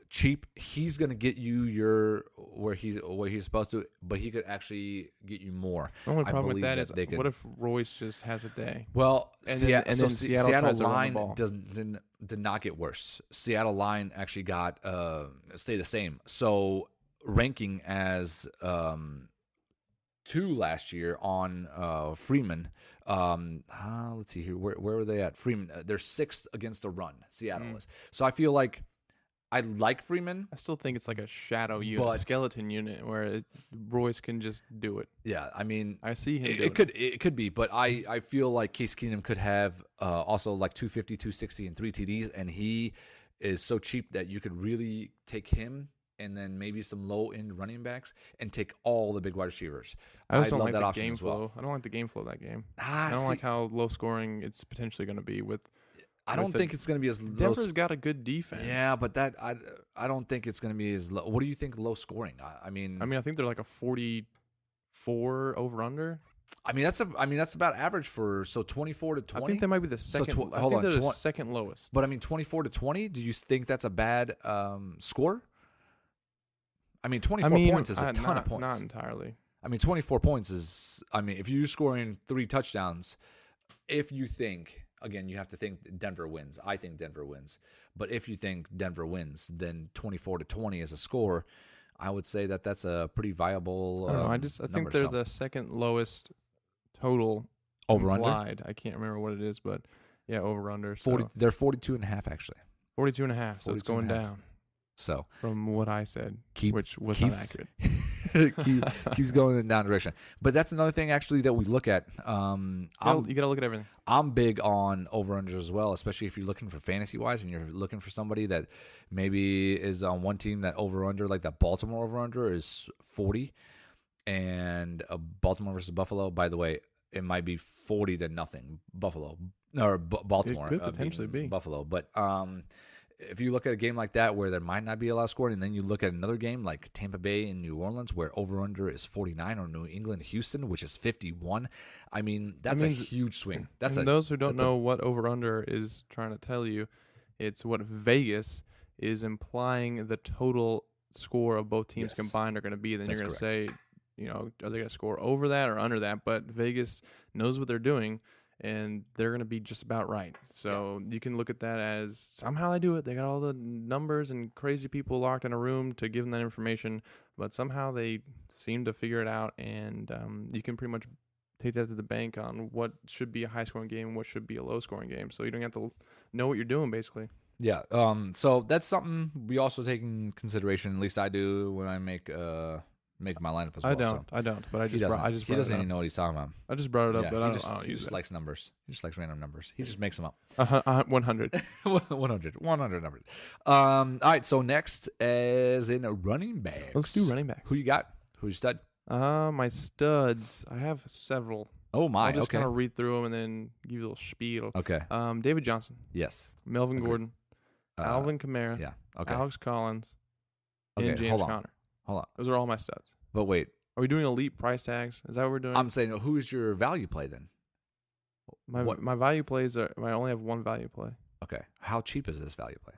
Cheap. He's gonna get you where he's supposed to, but he could actually get you more. The only I problem with believe that is, they could. what if Royce just has a day? Well, And then Seattle Seattle tries to run the line ball. did not get worse. Seattle line actually got stay the same. So ranking as 2 last year on Freeman. Let's see here. Where were they at? Freeman. They're 6th against the run. Seattle is. So I feel like I like Freeman. I still think it's like a shadow unit, But- skeleton unit, where Royce can just do it. Yeah, I mean, I see him doing it could be, but I feel like Case Keenum could have also like 250, 260, and 3 TDs, and he is so cheap that you could really take him and then maybe some low end running backs and take all the big wide receivers. I just don't love like that the option game as well. flow. I don't like the game flow of that game. Ah, I don't see, like how low scoring it's potentially going to be with. I don't with the- think it's going to be as low. Denver's got a good defense. Yeah, but I don't think it's going to be as low. What do you think low scoring? I mean, I think they're like a 44 over under. that's about average for 24 to 20. I think they might be the second. hold I think on, they're the second lowest. But 24 to 20, do you think that's a bad score? 24 points is a ton of points. Not entirely. 24 points is, if you're scoring 3 touchdowns, if you think, again, you have to think Denver wins. I think Denver wins. But if you think Denver wins, then 24 to 20 is a score. I would say that that's a pretty viable I don't know. I think number. they're the second lowest total over under. implied. I can't remember what it is, but yeah, over under. 40. They're 42.5 actually. 42.5. So it's 42.5. going down. So from what I said, which was not accurate. keeps going in that direction. But that's another thing actually that we look at. You got to look at everything. I'm big on over-unders as well, especially if you're looking for fantasy-wise and you're looking for somebody that maybe is on one team that over-under, like that Baltimore over-under is 40. And Baltimore versus Buffalo, by the way, it might be 40-0 Buffalo. Or Baltimore. It could potentially be. Buffalo. But if you look at a game like that where there might not be a lot of scoring, and then you look at another game like Tampa Bay and New Orleans where over-under is 49, or New England Houston, which is 51, I mean, that's a huge swing. Those who don't know what over-under is trying to tell you, it's what Vegas is implying the total score of both teams combined are going to be. Then you're going to say, are they going to score over that or under that? But Vegas knows what they're doing, and they're going to be just about right. So you can look at that as somehow they do it. They got all the numbers and crazy people locked in a room to give them that information, but somehow they seem to figure it out, and you can pretty much take that to the bank on what should be a high-scoring game and what should be a low-scoring game. So you don't have to know what you're doing, basically. Yeah. So that's something we also take in consideration. At least I do when I make my lineup as well. I don't. But he doesn't even know what he's talking about. I just brought it up, but I don't use it. He just likes numbers. He just likes random numbers. He just makes them up. 100. 100 numbers. All right. So next is in running backs. Let's do running back. Who you got? Who's your stud? My studs. I have several. Oh my. I'll just kind of read through them and then give you a little spiel. Okay. David Johnson. Yes. Melvin Gordon. Alvin Kamara. Yeah. Okay. Alex Collins. And James Conner. Hold on. Those are all my studs. But wait. Are we doing elite price tags? Is that what we're doing? I'm saying, who's your value play then? My value plays are. I only have one value play. Okay. How cheap is this value play?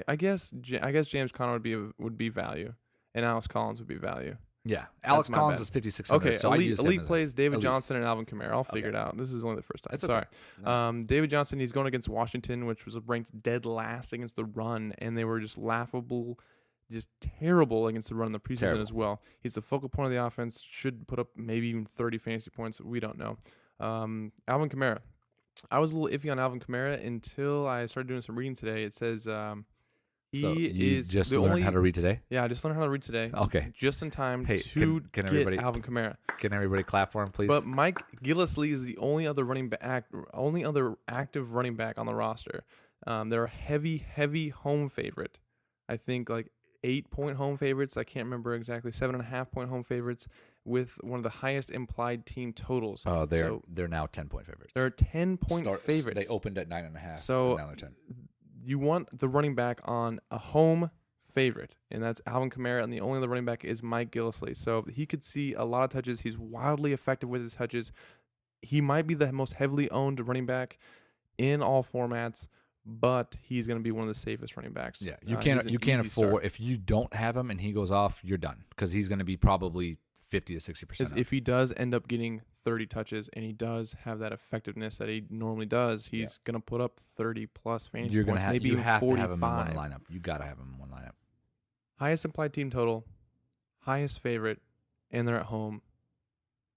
I guess James Conner would be value, and Alex Collins would be value. Yeah, Alex Collins is 5,600. Okay, so elite plays David Johnson and Alvin Kamara. I'll figure it out. This is only the first time. It's Sorry. Okay. David Johnson, he's going against Washington, which was ranked dead last against the run, and they were just laughable, just terrible against the run in the preseason as well. He's the focal point of the offense, should put up maybe even 30 fantasy points. We don't know. Alvin Kamara. I was a little iffy on Alvin Kamara until I started doing some reading today. It says... He just learned how to read today? Yeah, I just learned how to read today. Okay. Just in time to get Alvin Kamara. Can everybody clap for him, please? But Mike Gillislee is the only other active running back on the roster. They're a heavy home favorite. I think like 8-point home favorites. I can't remember exactly. 7.5-point home favorites with one of the highest implied team totals. Oh, they're now 10-point favorites. They're 10-point favorites. They opened at 9.5. So now they're 10. You want the running back on a home favorite, and that's Alvin Kamara, and the only other running back is Mike Gillislee. So he could see a lot of touches. He's wildly effective with his touches. He might be the most heavily owned running back in all formats, but he's going to be one of the safest running backs. Yeah, you can't afford if you don't have him and he goes off, you're done because he's going to be probably 50 to 60%. If he does end up getting 30 touches and he does have that effectiveness that he normally does, he's going to put up 30 plus fantasy points. Maybe you have 45. to have him in one lineup. You got to have him in one lineup. Highest implied team total, highest favorite, and they're at home.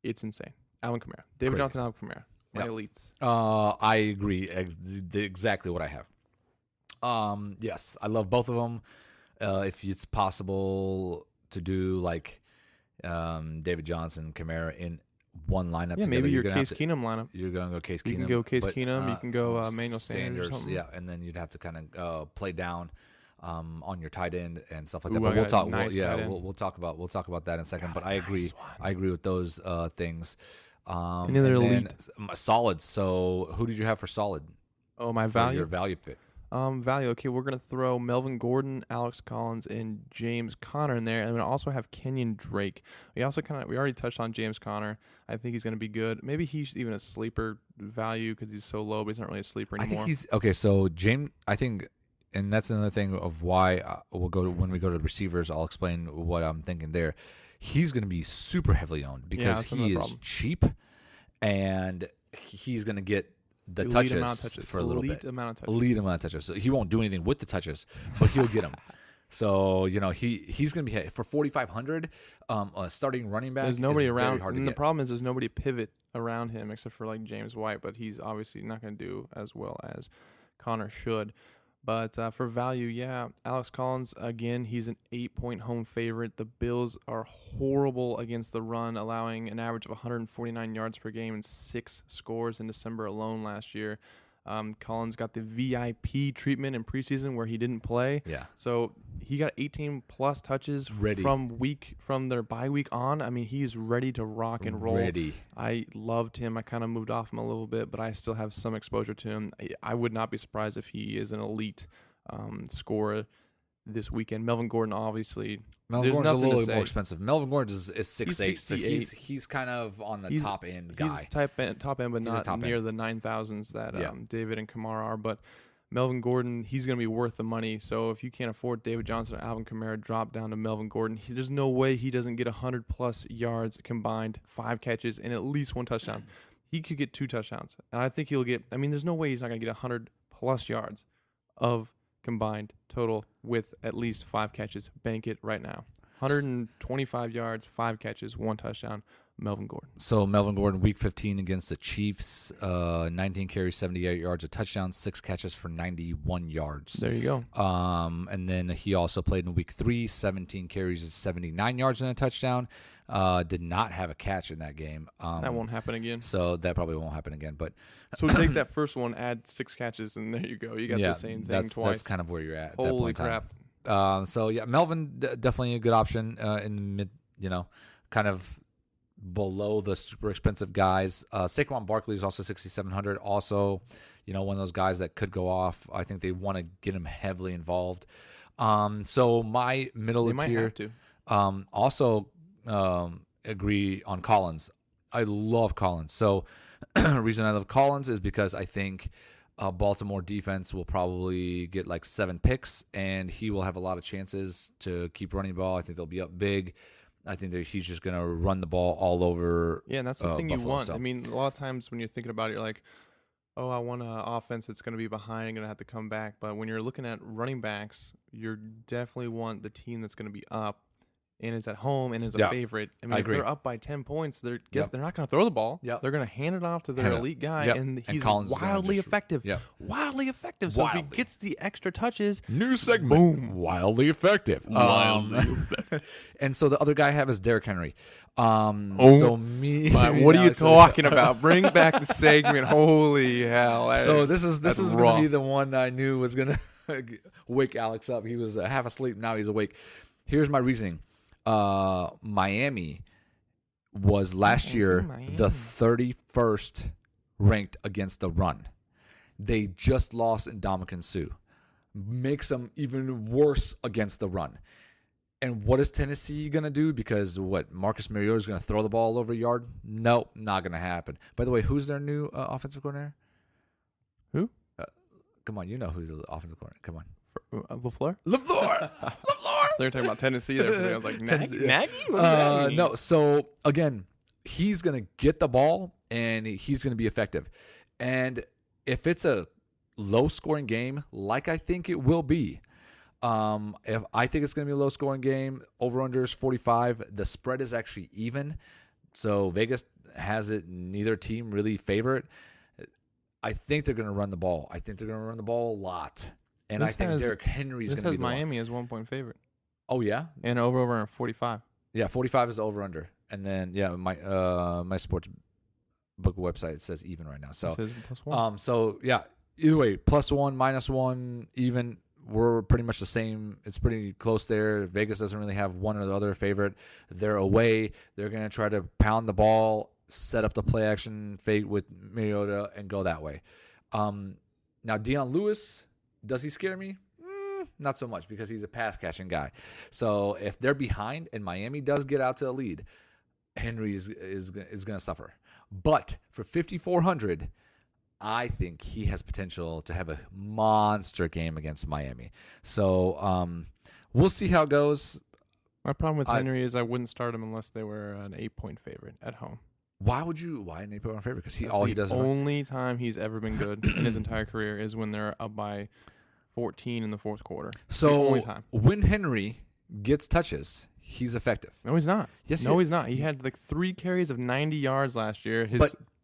It's insane. Alvin Kamara, David Johnson, Alvin Kamara, my elites. I agree. Exactly what I have. Yes, I love both of them. If it's possible to do like David Johnson, Kamara in one lineup. Yeah, maybe your Case Keenum lineup. You're going to go Case Keenum. You can go Case Keenum. You can go Emmanuel Sanders or something. Yeah, and then you'd have to kind of play down on your tight end and stuff like that. But we'll talk. We'll talk about that in a second. But I agree. I agree with those things. Any other elite solid? So who did you have for solid? Oh, my value. Your value pick. Value. Okay, we're gonna throw Melvin Gordon, Alex Collins, and James Conner in there, and we also have Kenyon Drake. We already touched on James Conner. I think he's gonna be good. Maybe he's even a sleeper value because he's so low, but he's not really a sleeper anymore. I think he's okay. So James, I think, and that's another thing of why we'll go to, when we go to the receivers. I'll explain what I'm thinking there. He's gonna be super heavily owned because he is cheap, and he's gonna get the touches for a little bit. Elite amount of touches. So he won't do anything with the touches, but he'll get them. So he's going to be for 4,500. Starting running back. There's nobody around, and the problem is there's nobody to pivot around him except for like James White, but he's obviously not going to do as well as Connor should. But for value, yeah, Alex Collins, again, he's an 8-point home favorite. The Bills are horrible against the run, allowing an average of 149 yards per game and 6 scores in December alone last year. Collins got the VIP treatment in preseason where he didn't play. Yeah. So he got 18-plus touches from their bye week on. I mean, he's ready to rock and roll. Ready. I loved him. I kind of moved off him a little bit, but I still have some exposure to him. I would not be surprised if he is an elite scorer this weekend. Melvin Gordon, obviously. Melvin Gordon's a little more expensive. Melvin Gordon is 6'8", so he's kind of on the top end guy. He's top end, but not near the 9,000s that David and Kamara are. But Melvin Gordon, he's going to be worth the money. So if you can't afford David Johnson or Alvin Kamara, drop down to Melvin Gordon. There's no way he doesn't get 100-plus yards combined, 5 catches, and at least 1 touchdown. He could get 2 touchdowns. And I think he'll get – I mean, there's no way he's not going to get 100-plus yards of combined total with at least 5 catches. Bank it right now. 125 yards, 5 catches, 1 touchdown. Melvin Gordon. So Melvin Gordon, Week 15 against the Chiefs, 19 carries, 78 yards, a touchdown, 6 catches for 91 yards. There you go. And then he also played in Week 3, 17 carries, 79 yards and a touchdown. Did not have a catch in that game. That won't happen again. So that probably won't happen again. But so take that first one, add 6 catches, and there you go. You got the same thing twice. That's kind of where you're at. Holy crap! So yeah, Melvin definitely a good option in the mid. Kind of below the super expensive guys. Saquon Barkley is also 6,700. Also, one of those guys that could go off. I think they want to get him heavily involved. So my middle they tier. Might have to. Also agree on Collins. I love Collins. So the reason I love Collins is because I think Baltimore defense will probably get like 7 picks, and he will have a lot of chances to keep running the ball. I think they'll be up big. I think that he's just going to run the ball all over. Yeah, and that's the thing Buffalo, you want. So. I mean, a lot of times when you're thinking about it, you're like, oh, I want an offense that's going to be behind and going to have to come back. But when you're looking at running backs, you definitely want the team that's going to be up and is at home and is a favorite. I mean, if they're up by 10 points, they're not going to throw the ball. They're going to hand it off to their elite guy, and he's wildly effective. Wildly effective. So if he gets the extra touches, new segment, boom, wildly effective. And so the other guy I have is Derrick Henry. So what are you talking about? Bring back the segment. Holy hell! So this is going to be the one I knew was going to wake Alex up. He was half asleep. Now he's awake. Here's my reasoning. Miami was last year the 31st ranked against the run. They just lost Ndamukong Suh. Makes them even worse against the run. And what is Tennessee going to do? Because Marcus Mariota is going to throw the ball all over a yard? Nope, not going to happen. By the way, who's their new offensive coordinator? Who? Come on, you know who's the offensive coordinator. Come on. LaFleur? LaFleur! They're talking about Tennessee there. I was like, Nagy? No, so again, he's going to get the ball and he's going to be effective. And if it's a low-scoring game, like I think it will be, if I think it's going to be a low-scoring game, over-under is 45. The spread is actually even. So Vegas has it, neither team really favor it. I think they're going to run the ball. I think they're going to run the ball a lot. And I think Derrick Henry's going to be the Miami as 1-point favorite. Oh, yeah? And over 45. Yeah, 45 is the over-under. And then, my sports book website says even right now. So, it says +1. So, yeah, either way, +1, -1, even, we're pretty much the same. It's pretty close there. Vegas doesn't really have one or the other favorite. They're away. They're going to try to pound the ball, set up the play action fake with Mariota, and go that way. Now, Dion Lewis, does he scare me? Not so much, because he's a pass-catching guy. So if they're behind and Miami does get out to a lead, Henry is going to suffer. But for 5,400, I think he has potential to have a monster game against Miami. So we'll see how it goes. My problem with Henry is I wouldn't start him unless they were an 8-point favorite at home. Why an 8-point favorite? Because he does. The only time he's ever been good in his entire career is when they're up by 14 in the fourth quarter. So the only time. When Henry gets touches, he's effective. No, he's not. Yes, he's not. He had like 3 carries of 90 yards last year.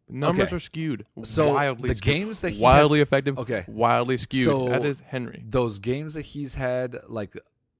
Numbers are skewed. So wildly the skewed. games that he wildly has, effective. Okay. Wildly skewed. So that is Henry. Those games that he's had, like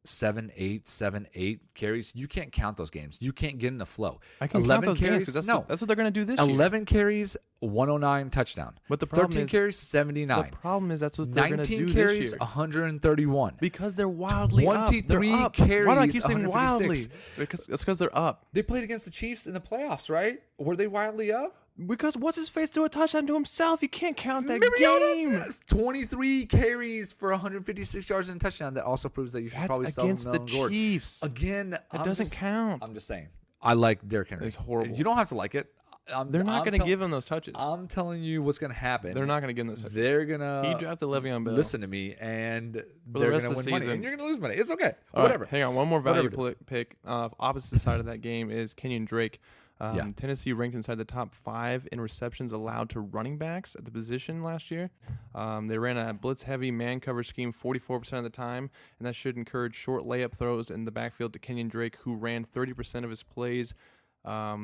7-8 carries, you can't count those games. You can't get in the flow. I can 11 count those carries. games because No, that's what they're going to do this year. 11 carries, 109 touchdown. But the problem 13 is, carries, 79. The problem is that's what they're going to do 19 carries, this year. 131. Because they're wildly 23 up. carries, Why do I keep saying 156? wildly? That's because they're up. They played against the Chiefs in the playoffs, right? Were they wildly up? Because what's his face do a touchdown to himself? You can't count that game. 23 carries for 156 yards and a touchdown. That also proves that you should probably sell against the Melvin Gordon. Chiefs. Again, It doesn't count. I'm just saying. I like Derrick Henry. It's horrible. You don't have to like it. They're not going to give him those touches. I'm telling you what's going to happen. They're not going to give him those touches. They're going to. He drafted Le'Veon Bell. Listen to me, and For the they're rest going of to the win money, season. and you're going to lose money. It's okay. All Whatever. Right, hang on. One more value Whatever. pick. Opposite side of that game is Kenyon Drake. Yeah. Tennessee ranked inside the top 5 in receptions allowed to running backs at the position last year. They ran a blitz-heavy man cover scheme 44% of the time, and that should encourage short layup throws in the backfield to Kenyon Drake, who ran 30% of his plays, a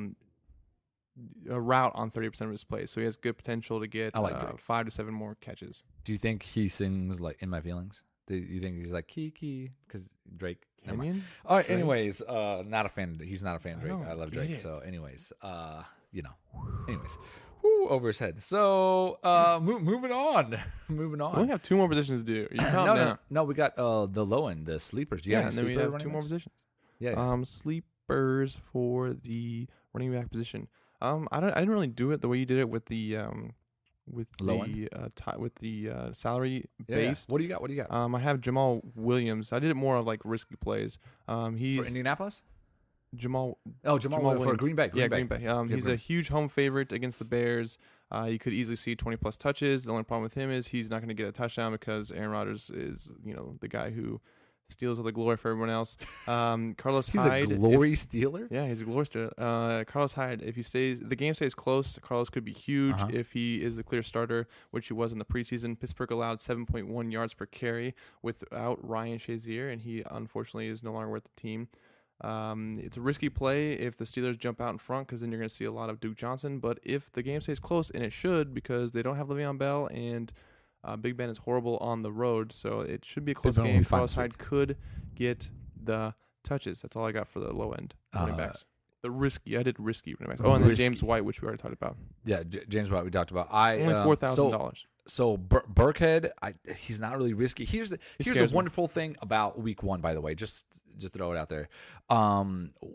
route on 30% of his plays. So he has good potential to get 5 to 7 more catches. Do you think he sings like "In My Feelings"? Do you think he's like Kiki? Because Drake. Kenyon? All right. Drake? Anyways, not a fan. He's not a fan of Drake. I love Drake. get it. So, anyways, anyways, over his head. So, moving on. Moving We only on. have 2 more positions to do. You count down. No. We got the low end, the sleepers. Do you have and any then we sleeper have running 2 more backs? positions. Yeah. Sleepers for the running back position. I didn't really do it the way you did it with the Low salary Yeah. base. What do you got? I have Jamal Williams. I did it more of like risky plays. He's For Indianapolis? Jamal Jamal for Williams. Green Bay. Green Bay. He's a huge home favorite against the Bears. You could easily see 20 plus touches. The only problem with him is he's not going to get a touchdown because Aaron Rodgers is, the guy who steals all the glory for everyone else. Carlos Hyde. He's a glory stealer? Yeah, he's a glory stealer. Carlos Hyde, if the game stays close, Carlos could be huge if he is the clear starter, which he was in the preseason. Pittsburgh allowed 7.1 yards per carry without Ryan Shazier, and he unfortunately is no longer with the team. It's a risky play if the Steelers jump out in front because then you're going to see a lot of Duke Johnson. But if the game stays close, and it should because they don't have Le'Veon Bell and Big Ben is horrible on the road, so it should be a close game. Carlos Hyde could get the touches. That's all I got for the low end running backs. I did risky running backs. Oh, and then James White, which we already talked about. Yeah, James White we talked about. Only $4,000. So Burkhead, he's not really risky. Here's the me. wonderful thing about Week 1, by the way. Just throw it out there.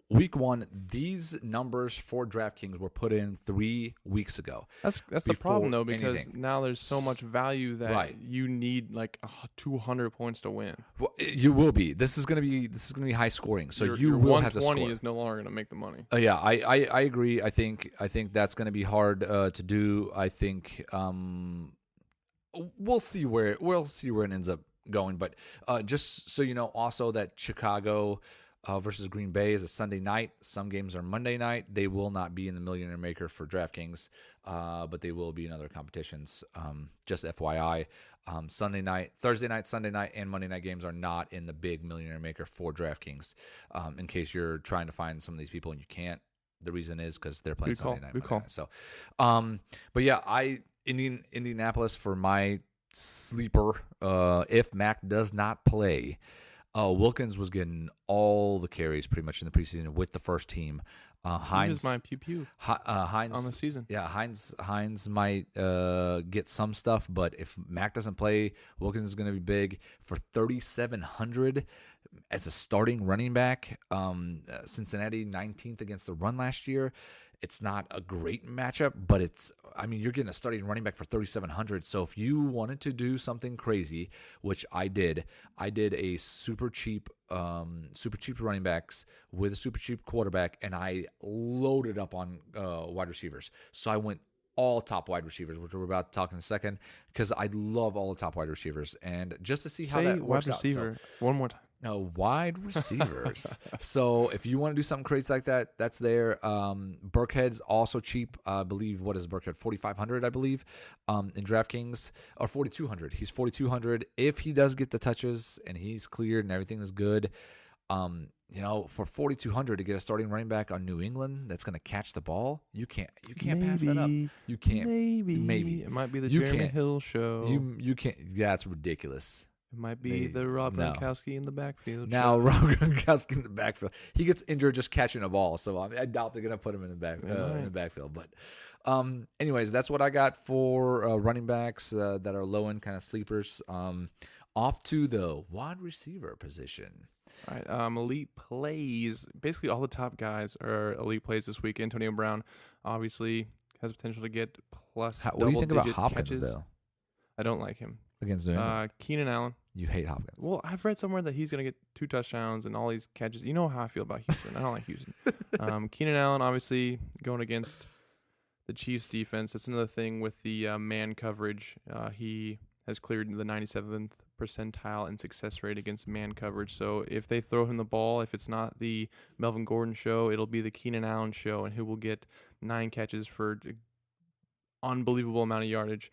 Week 1, these numbers for DraftKings were put in 3 weeks ago. That's the problem though, because anything. now there's so much value that Right. you need like 200 points to win. Well, you will be. This is gonna be high scoring. So your you will have to 120 score. is no longer going to make the money. Yeah, I agree. I think that's going to be hard to do. I think we'll see where it ends up going. But just so you know, also that Chicago versus Green Bay is a Sunday night. Some games are Monday night. They will not be in the Millionaire Maker for DraftKings, but they will be in other competitions. Just FYI. Sunday night, Thursday night, Sunday night, and Monday night games are not in the big Millionaire Maker for DraftKings. In case you're trying to find some of these people and you can't, the reason is because they're playing Sunday night. Good call. So, but yeah, Indianapolis for my sleeper. If Mac does not play, Wilkins was getting all the carries pretty much in the preseason with the first team. Hines, my pew Hines on the season. Yeah, Hines might get some stuff, but if Mac doesn't play, Wilkins is going to be big for 3,700 as a starting running back. Cincinnati 19th against the run last year. It's not a great matchup, but you're getting a starting running back for 3,700. So if you wanted to do something crazy, which I did a super cheap running backs with a super cheap quarterback, and I loaded up on wide receivers. So I went all top wide receivers, which we're about to talk in a second, because I love all the top wide receivers. And just to see how that works wide receiver one more time. No, wide receivers. So if you want to do something crazy like that, that's there. Burkhead's also cheap. I believe, what is Burkhead? 4,500, I believe, in DraftKings, or 4,200. He's 4,200. If he does get the touches and he's cleared and everything is good, for 4,200 to get a starting running back on New England that's going to catch the ball, you can't pass that up. You can't. Maybe it might be the You Jeremy can't. Hill show. You can't. Yeah, it's ridiculous. It might be the Rob No. Gronkowski in the backfield. Now show. Rob Gronkowski in the backfield, he gets injured just catching a ball, so I doubt they're gonna put him in the backfield. But, anyways, that's what I got for running backs that are low end kind of sleepers. Off to the wide receiver position. All right, elite plays. Basically, all the top guys are elite plays this week. Antonio Brown obviously has potential to get plus. What do you think about Hopkins catches. though? I don't like him. Against New England, Keenan Allen. you hate Hopkins. Well, I've read somewhere that he's going to get 2 touchdowns and all these catches. You know how I feel about Houston. I don't like Houston. Keenan Allen, obviously, going against the Chiefs' defense. That's another thing with the man coverage. He has cleared the 97th percentile in success rate against man coverage. So if they throw him the ball, if it's not the Melvin Gordon show, it'll be the Keenan Allen show, and he will get 9 catches for unbelievable amount of yardage.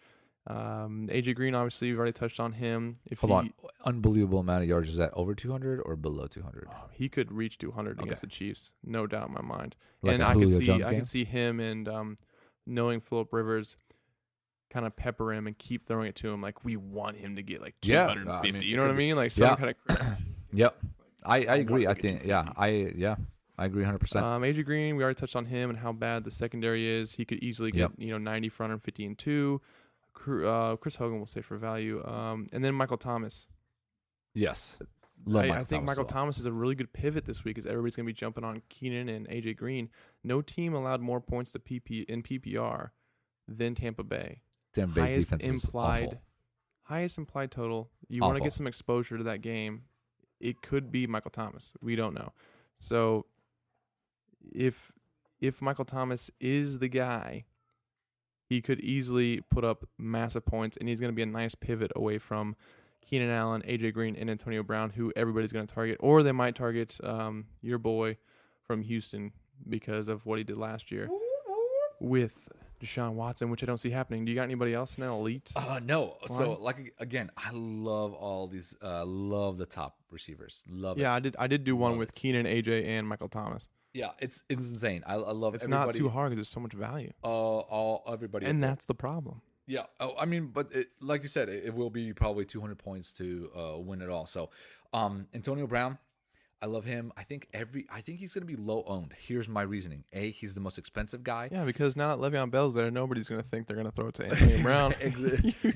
AJ Green, obviously, we've already touched on him. Hold on, unbelievable amount of yards. Is that over 200 or below 200? He could reach 200 against the Chiefs, no doubt in my mind. Like and a I Julio Jones can game? see him and knowing Phillip Rivers, kind of pepper him and keep throwing it to him. Like, we want him to get like 250. You know what I mean? Like some kind of. Yep, I agree. I think I agree 100%. AJ Green, we already touched on him and how bad the secondary is. He could easily get 90 for 150 and 2. Chris Hogan will say for value. And then Michael Thomas. Yes. I think Michael Thomas is a really good pivot this week, as everybody's going to be jumping on Keenan and AJ Green. No team allowed more points to in PPR than Tampa Bay. Tampa Bay's defense is awful. Highest implied total. You want to get some exposure to that game. It could be Michael Thomas. We don't know. So if Michael Thomas is the guy, he could easily put up massive points, and he's going to be a nice pivot away from Keenan Allen, AJ Green, and Antonio Brown, who everybody's going to target. Or they might target your boy from Houston because of what he did last year with Deshaun Watson, which I don't see happening. Do you got anybody else in that elite? No. Line? So, again, I love all these. Love the top receivers. Love it. Yeah, I did do one with Keenan, AJ, and Michael Thomas. Yeah, it's insane. I love it. It's not too hard because there's so much value. Everybody. And that's the problem. Yeah. I mean, but like you said, it will be probably 200 points to win it all. So, Antonio Brown, I love him. I think he's going to be low owned. Here's my reasoning. He's the most expensive guy. Yeah, because now that Le'Veon Bell's there, nobody's going to think they're going to throw it to Antonio Brown.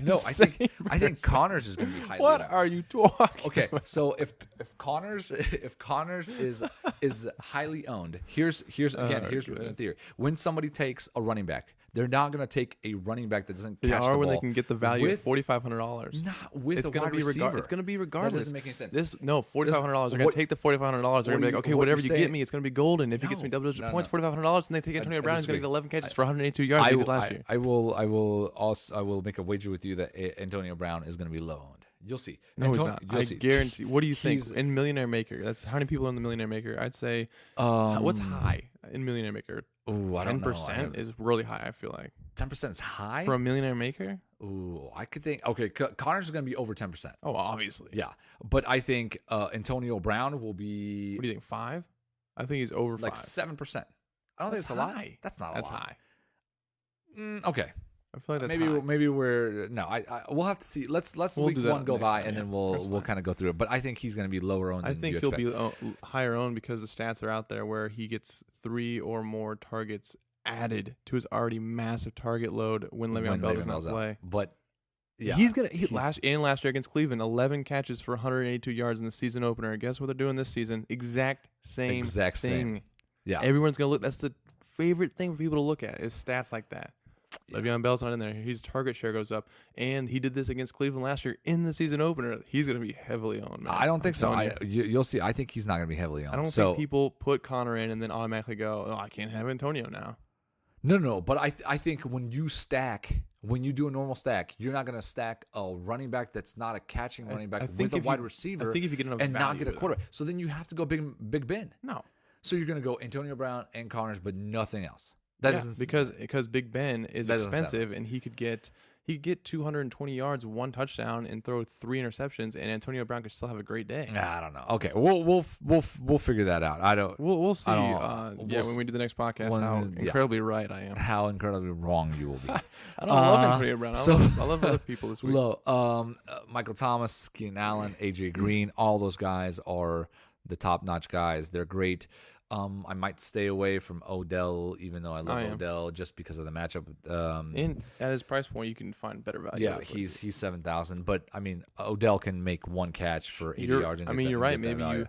No, I think Connors is going to be highly owned. What are you talking? Okay, so if Connors is highly owned, here's the theory. When somebody takes a running back, they're not going to take a running back that doesn't catch the ball. When they can get the value of $4,500. Not with a wide receiver. It's going to be regardless. That doesn't make any sense. $4,500. They're going to take the $4,500. They're going to be like, okay, whatever you get me, it's going to be golden. If he gets me double-digit points, $4,500, and they take Antonio Brown, he's going to get 11 catches for 182 yards like he did last year. I will make a wager with you that Antonio Brown is going to be low owned. You'll see. No, he's not. I guarantee. What do you think in Millionaire Maker? That's how many people are in the Millionaire Maker? I'd say what's high in Millionaire Maker? Ooh, I don't know. 10% is really high. I feel like 10% is high for a Millionaire Maker. Ooh, I could think. Okay, Connors is going to be over 10%. Oh, obviously. Yeah, but I think Antonio Brown will be. What do you think? 5? I think he's over 5. Like 7%. I don't think it's a lot. That's not a lot. That's high. Okay. I feel like that's maybe we're we'll have to see. Let's week one go by and then we'll kind of go through it. But I think he's going to be lower owned. I think he'll be higher owned because the stats are out there where he gets 3 or more targets added to his already massive target load when Le'Veon Bell does not play. But yeah, he's gonna last year against Cleveland, 11 catches for 182 yards in the season opener. Guess what they're doing this season? Exact same thing. Yeah, everyone's gonna look. That's the favorite thing for people to look at is stats like that. Le'Veon Bell's not in there. His target share goes up, and he did this against Cleveland last year in the season opener. He's going to be heavily owned. Man. I don't think so. You'll see. I think he's not going to be heavily owned. I don't think people put Connor in and then automatically go, "Oh, I can't have Antonio now." No. But I think when you do a normal stack, you're not going to stack a running back that's not a catching running back with a wide receiver. I think if you get enough and value not get a quarterback, so then you have to go Big Ben. No. So you're going to go Antonio Brown and Connors, but nothing else. That because Big Ben is expensive, and he could get he could get 220 yards, 1 touchdown, and throw 3 interceptions, and Antonio Brown could still have a great day. I don't know. Okay, we'll figure that out. I don't. We'll see. When we do the next podcast, how incredibly right I am. How incredibly wrong you will be. I don't love Antonio Brown. I love other people this week. Michael Thomas, Keenan Allen, AJ Green, all those guys are the top-notch guys. They're great. I might stay away from Odell, even though I love Odell, just because of the matchup. And at his price point, you can find better value. Yeah, he's $7,000, but I mean, Odell can make 1 catch for 80 yards. And you're right. Maybe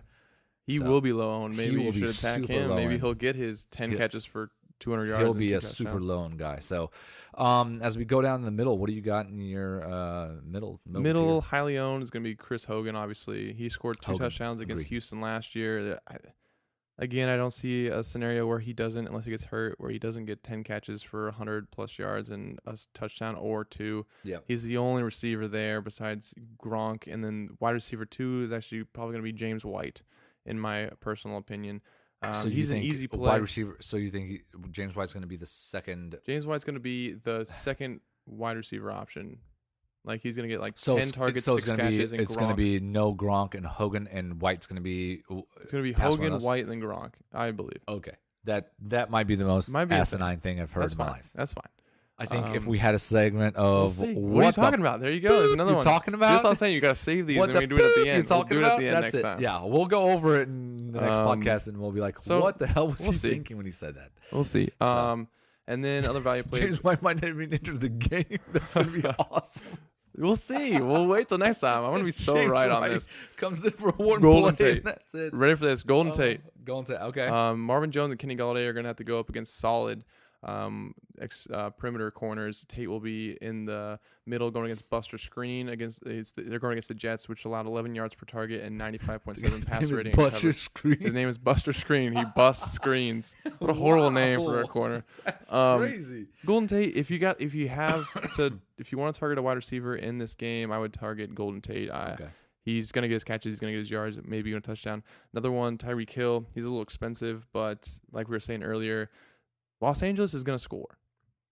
he will be low owned. Maybe you should attack him. Maybe he'll get his 10 catches for 200 yards. He'll be a super low owned guy. So, as we go down the middle, what do you got in your middle tier? Highly owned is going to be Chris Hogan. Obviously, he scored 2 touchdowns against Houston last year. Again, I don't see a scenario where he doesn't, unless he gets hurt, where he doesn't get 10 catches for 100-plus yards and a touchdown or 2. Yep. He's the only receiver there besides Gronk. And then wide receiver 2 is actually probably going to be James White, in my personal opinion. So he's an easy play. Wide receiver. So you think James White's going to be the second? James White's going to be the second wide receiver option. Like, he's going to get 10 targets, 6 catches, and it's going to be no Gronk and Hogan, and White's going to be... It's going to be Hogan, White, and then Gronk, I believe. Okay. That might be the most asinine thing I've heard in my life. That's fine. I think if we had a segment of... What are you talking about? There you go. There's another one. Talking about? That's what I'm saying. You got to save these, and we do it at the end. We'll do it at the end next time. Yeah, we'll go over it in the next podcast, and we'll be like, what the hell was he thinking when he said that? We'll see. And then other value plays... James White might not even enter the game. That's going to be awesome. We'll see. We'll wait till next time. I want to be so James right on White this. Comes in for one Golden play, Tate. That's it. Ready for this? Golden Tate. Golden Tate. Okay. Marvin Jones and Kenny Golladay are going to have to go up against solid perimeter corners. Tate will be in the middle going against Buster Screen. They're going against the Jets, which allowed 11 yards per target and 95.7 pass rating. Buster Screen. His name is Buster Screen. He busts screens. What a horrible name for a corner. That's crazy. Golden Tate. If you want to target a wide receiver in this game, I would target Golden Tate. Okay. He's going to get his catches. He's going to get his yards, maybe even a touchdown. Another one, Tyreek Hill. He's a little expensive, but like we were saying earlier, Los Angeles is going to score.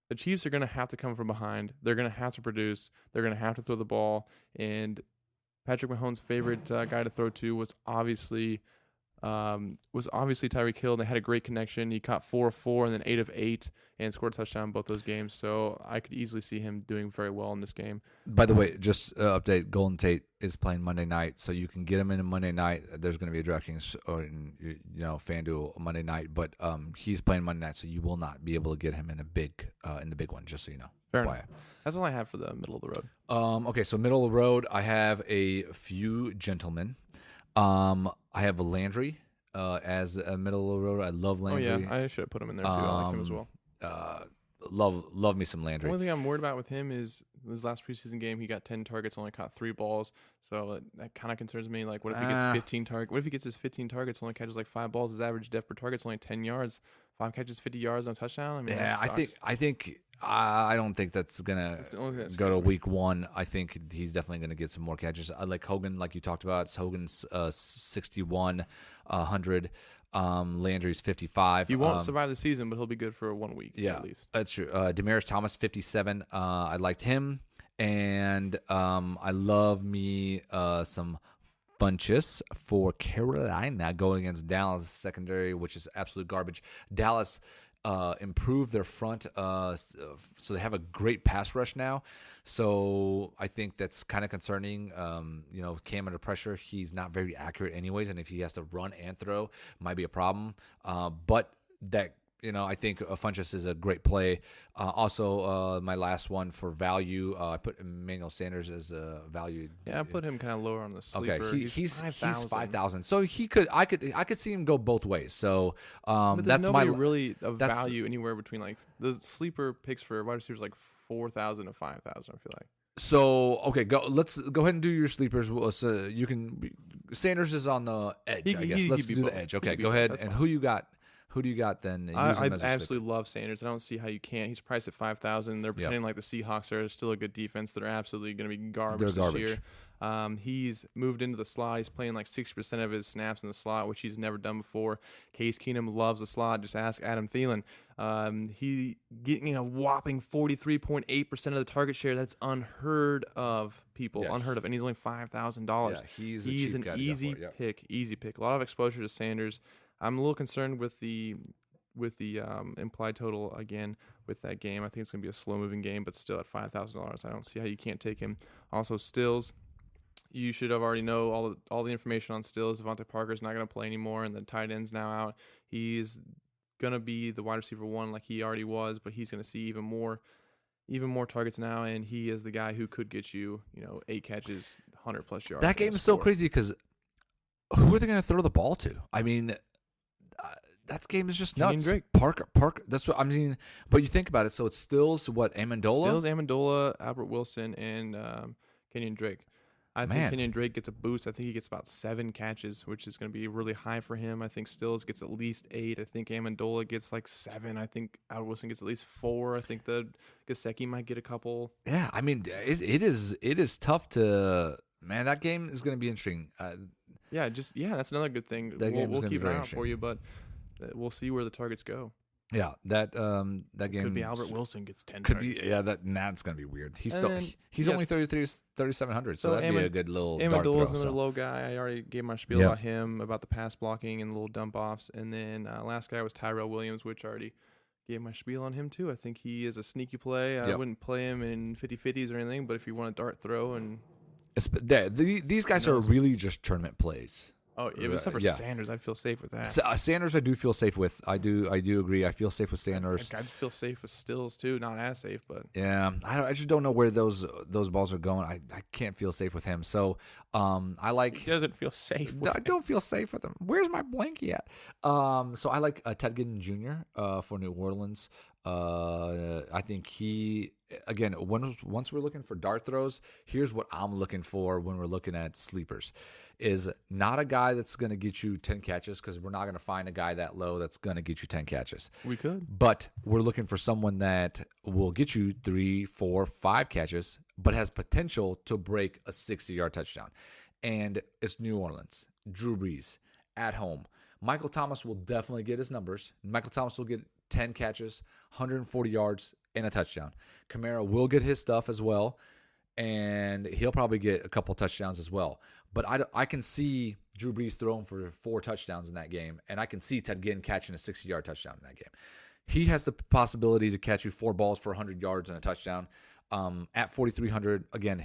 The Chiefs are going to have to come from behind. They're going to have to produce. They're going to have to throw the ball. And Patrick Mahomes' favorite guy to throw to was obviously Tyreek Hill. They had a great connection. He caught 4 of 4 and then 8 of 8 and scored a touchdown in both those games. So I could easily see him doing very well in this game. By the way, just update: Golden Tate is playing Monday night, so you can get him in a Monday night. There's going to be a DraftKings or FanDuel Monday night, but he's playing Monday night, so you will not be able to get him in the big one. Just so you know. Fair enough. That's all I have for the middle of the road. Okay, so middle of the road, I have a few gentlemen. I have a Landry as a middle of the road. I love Landry. Oh yeah, I should have put him in there too. I like him as well. Love me some Landry. The only thing I'm worried about with him is his last preseason game. He got 10 targets, only caught 3 balls. So that kind of concerns me. Like, what if he gets 15 targets? What if he gets his 15 targets, only catches like 5 balls? His average depth per target is only 10 yards. 5 catches, 50 yards on a touchdown. I mean, I don't think that's gonna go to week 1. I think he's definitely gonna get some more catches. I like Hogan, like you talked about. It's Hogan's 61, 100. Landry's 55. He won't survive the season, but he'll be good for 1 week. Yeah, at least. That's true. Demaryius Thomas, 57. I liked him, and I love me some Funchess for Carolina going against Dallas secondary, which is absolute garbage. Dallas improved their front, so they have a great pass rush now. So I think that's kind of concerning. Cam under pressure, he's not very accurate anyways, and if he has to run and throw, it might be a problem. But that, I think Funchess is a great play. Also, my last one for value, I put Emmanuel Sanders as a value. Yeah, I put him kind of lower on the sleeper. Okay, he's 5,000. So I could see him go both ways. So that's really of value anywhere between like the sleeper picks for wide receivers like 4,000 to 5,000. I feel like. So okay, let's go ahead and do your sleepers. So you can. Sanders is on the edge, I guess. Let's do the edge. Okay, go ahead. And who you got Who do you got then? I absolutely love Sanders. I don't see how you can't. He's priced at 5,000. They're pretending like the Seahawks are still a good defense. They're absolutely going to be garbage this year. He's moved into the slot. He's playing like 60% of his snaps in the slot, which he's never done before. Case Keenum loves the slot. Just ask Adam Thielen. He getting a whopping 43.8% of the target share. That's unheard of, people. Yeah. Unheard of. And he's only $5,000. Yeah, he's an easy pick. Easy pick. A lot of exposure to Sanders. I'm a little concerned with the implied total again with that game. I think it's going to be a slow-moving game, but still at $5,000, I don't see how you can't take him. Also, Stills. You should have already know all the information on Stills. Devontae Parker's not going to play anymore, and the tight end's now out. He's going to be the wide receiver 1 like he already was, but he's going to see even more targets now, and he is the guy who could get you, 8 catches, 100-plus yards. That game is so crazy because who are they going to throw the ball to? I mean, that game is just nuts. Drake. Parker. That's what I mean. But you think about it. So it's Stills, Amendola, Albert Wilson, and Kenyon Drake. I think Kenyon Drake gets a boost. I think he gets about 7 catches, which is going to be really high for him. I think Stills gets at least 8. I think Amendola gets like 7. I think Albert Wilson gets at least 4. I think the Gesicki might get a couple. Yeah, I mean, it is tough to. Man, that game is going to be interesting. That's another good thing. We'll keep an eye out for you, but we'll see where the targets go. Yeah, that game could be Albert Wilson gets 10 targets. That's going to be weird. He's only 3,700, so that'd be a good little dart throw. Amendola's another low guy. I already gave my spiel about him, about the pass blocking and the little dump offs. And then last guy was Tyrell Williams, which I already gave my spiel on him too. I think he is a sneaky play. I wouldn't play him in 50-50s or anything, but if you want a dart throw and these guys are really just tournament plays. Oh, except for Sanders, I feel safe with that. Sanders, I do feel safe with. I do agree. I feel safe with Sanders. I feel safe with Stills too. Not as safe, but yeah, I just don't know where those balls are going. I can't feel safe with him. So I like. He doesn't feel safe. I don't feel safe with him. Where's my blankie at? So I like Ted Ginn Jr. For New Orleans. I think he again. Once we're looking for dart throws, here's what I'm looking for when we're looking at sleepers. Is not a guy that's going to get you 10 catches because we're not going to find a guy that low that's going to get you 10 catches. We could. But we're looking for someone that will get you 3, 4, 5 catches, but has potential to break a 60-yard touchdown. And it's New Orleans, Drew Brees, at home. Michael Thomas will definitely get his numbers. Michael Thomas will get 10 catches, 140 yards, and a touchdown. Kamara will get his stuff as well. And he'll probably get a couple touchdowns as well. But I can see Drew Brees throwing for 4 touchdowns in that game, and I can see Ted Ginn catching a 60-yard touchdown in that game. He has the possibility to catch you 4 balls for 100 yards and a touchdown. At 4,300, again,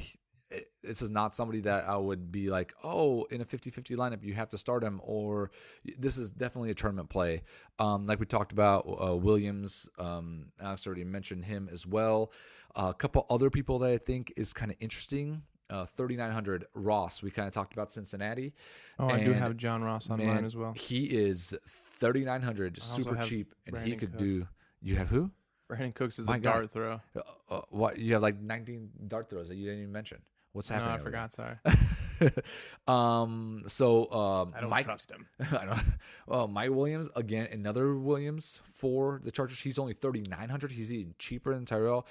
this is not somebody that I would be like, oh, in a 50-50 lineup, you have to start him, or this is definitely a tournament play. Like we talked about, Williams, Alex already mentioned him as well. A couple other people that I think is kind of interesting. 3,900 Ross. We kind of talked about Cincinnati. Oh, I do have John Ross on mine as well. He is 3,900, super cheap, and Brandon he could Cook. do. You have who? Brandon Cooks is a dart throw. What? You have like 19 dart throws that you didn't even mention. What's happening? No, I forgot. Sorry. I don't trust him. I don't. Mike Williams again, another Williams for the Chargers. He's only 3,900. He's even cheaper than Tyrell.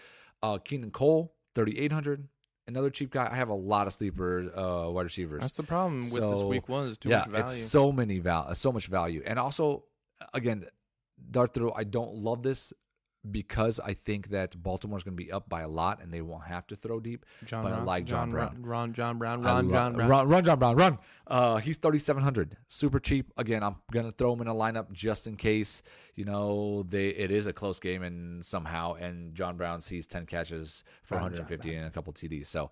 Keenan Cole, 3,800. Another cheap guy. I have a lot of sleeper wide receivers. That's the problem with this week one. Is too much value. It's so much value. And also, again, dart throw. I don't love this because I think that Baltimore's going to be up by a lot and they won't have to throw deep. I like John Brown. Run, John Brown. He's 3,700. Super cheap. Again, I'm going to throw him in a lineup just in case, it is a close game and John Brown sees 10 catches for 150 and a couple TDs. So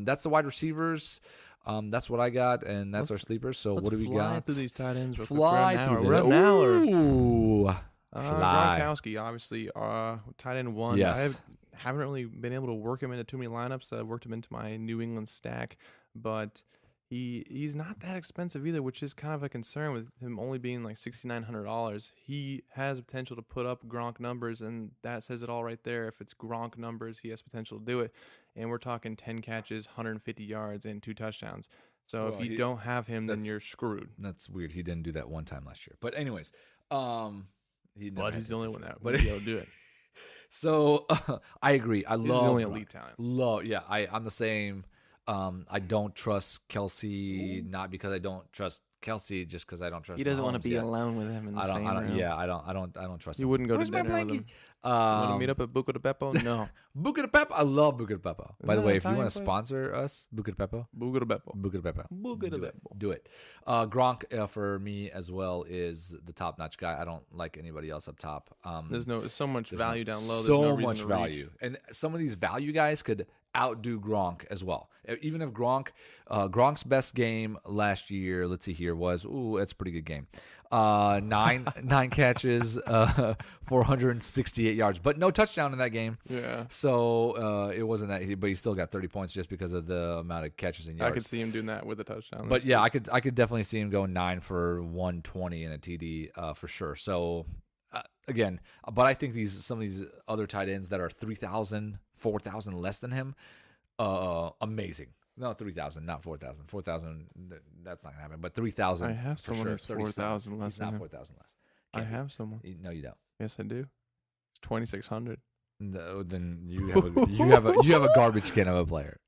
that's the wide receivers. That's what I got, and that's our sleepers. So what do we got? Fly through these tight ends. Fly through them. Ooh. Gronkowski, obviously, tight end 1. Yes. I haven't really been able to work him into too many lineups. I worked him into my New England stack, but he's not that expensive either, which is kind of a concern with him only being like $6,900. He has potential to put up Gronk numbers, and that says it all right there. If it's Gronk numbers, he has potential to do it. And we're talking 10 catches, 150 yards, and 2 touchdowns. So if you don't have him, then you're screwed. That's weird. He didn't do that one time last year. But anyways, He's the only one that would be able to do it. So I agree. He's the only elite talent. Yeah, I'm the same. I don't trust Kelsey, not because I don't trust Kelsey, just because I don't trust. He doesn't want to Mahomes be yet. alone with him in the same room. Yeah, I don't trust. You him. wouldn't go to dinner with him. Want to meet up at Buca de Beppo? No. Buca de Beppo. I love Buca de Beppo. By the way, if you want to Italian sponsor us, Buca de Beppo. Buca de Beppo. Buca de Beppo. Buca de Beppo. Do it. Gronk for me as well is the top-notch guy. I don't like anybody else up top. There's so much value down low. There's So no reason much to value, reach. and some of these value guys could outdo Gronk as well. Even if Gronk's best game last year, let's see here, was that's a pretty good game. 9 catches, 468 yards, but no touchdown in that game. Yeah. So it wasn't that, but he still got 30 points just because of the amount of catches and yards. I could see him doing that with a touchdown. But yeah, I could definitely see him going 9 for 120 in a TD for sure. So again, but I think some of these other tight ends that are 3,000, 4,000 less than him, amazing. No, 3,000, not 4,000. 4,000, that's not gonna happen. But 3,000. I have for someone sure. who's 4,000 less He's than not him. 4,000 less. I have someone. No, you don't. Yes, I do. It's 2,600. No, then you have a garbage can of a player.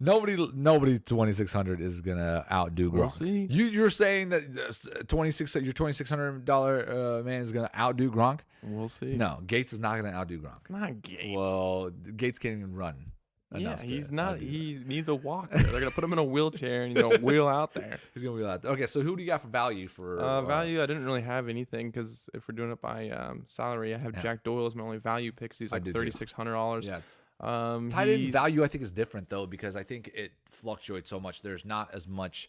Nobody 2,600 is gonna outdo Gronk. We'll see. You're saying that your $2,600 man is gonna outdo Gronk? We'll see. No, Gates is not gonna outdo Gronk. Not Gates. Well, Gates can't even run. Yeah, he's not. He that. needs a walker. They're gonna put him in a wheelchair and wheel out there. He's gonna wheel out there. Okay, so who do you got for value for value? I didn't really have anything because if we're doing it by salary, I have Jack Doyle as my only value pick. He's like $3,600. Yeah. Tight Tight end value, I think, is different though because I think it fluctuates so much. There's not as much,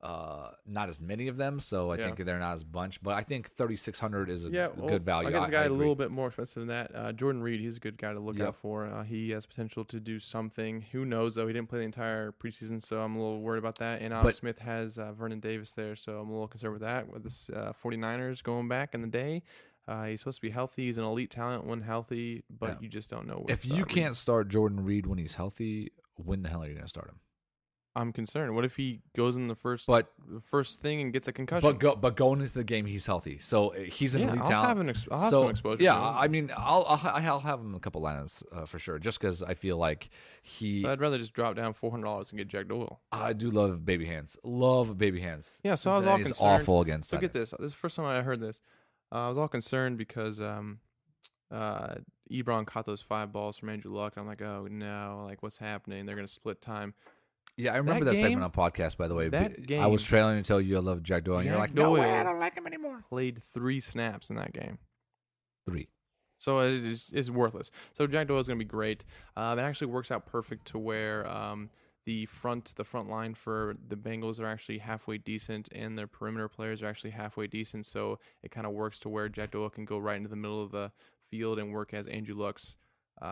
not as many of them, so I think they're not as bunch. But I think 3,600 is a good value. I guess a guy a little bit more expensive than that. Jordan Reed, he's a good guy to look out for. He has potential to do something. Who knows though? He didn't play the entire preseason, so I'm a little worried about that. And Alex Smith has Vernon Davis there, so I'm a little concerned with that. With this 49ers going back in the day. He's supposed to be healthy. He's an elite talent when healthy, but you just don't know. If you can't start Jordan Reed when he's healthy, when the hell are you going to start him? I'm concerned. What if he goes in the first thing and gets a concussion? But going into the game, he's healthy, so he's an elite talent. I'll have some exposure. Yeah, to him. I mean, I'll have him in a couple lineups for sure, just because I feel like But I'd rather just drop down $400 and get Jack Doyle. I do love baby hands. Love baby hands. Yeah, so I was all concerned. Awful against. So get this. This is the first time I heard this. I was all concerned because Ebron caught those 5 balls from Andrew Luck. And I'm like, oh no, like what's happening? They're going to split time. Yeah, I remember that segment on podcast, by the way. That game, I was trailing to tell you I love Jack Doyle, and you're like, no way, I don't like him anymore. Played 3 snaps in that game. 3. So it's worthless. So Jack Doyle is going to be great. It actually works out perfect to where the front line for the Bengals are actually halfway decent, and their perimeter players are actually halfway decent. So it kind of works to where Jack Doyle can go right into the middle of the field and work as Andrew Luck's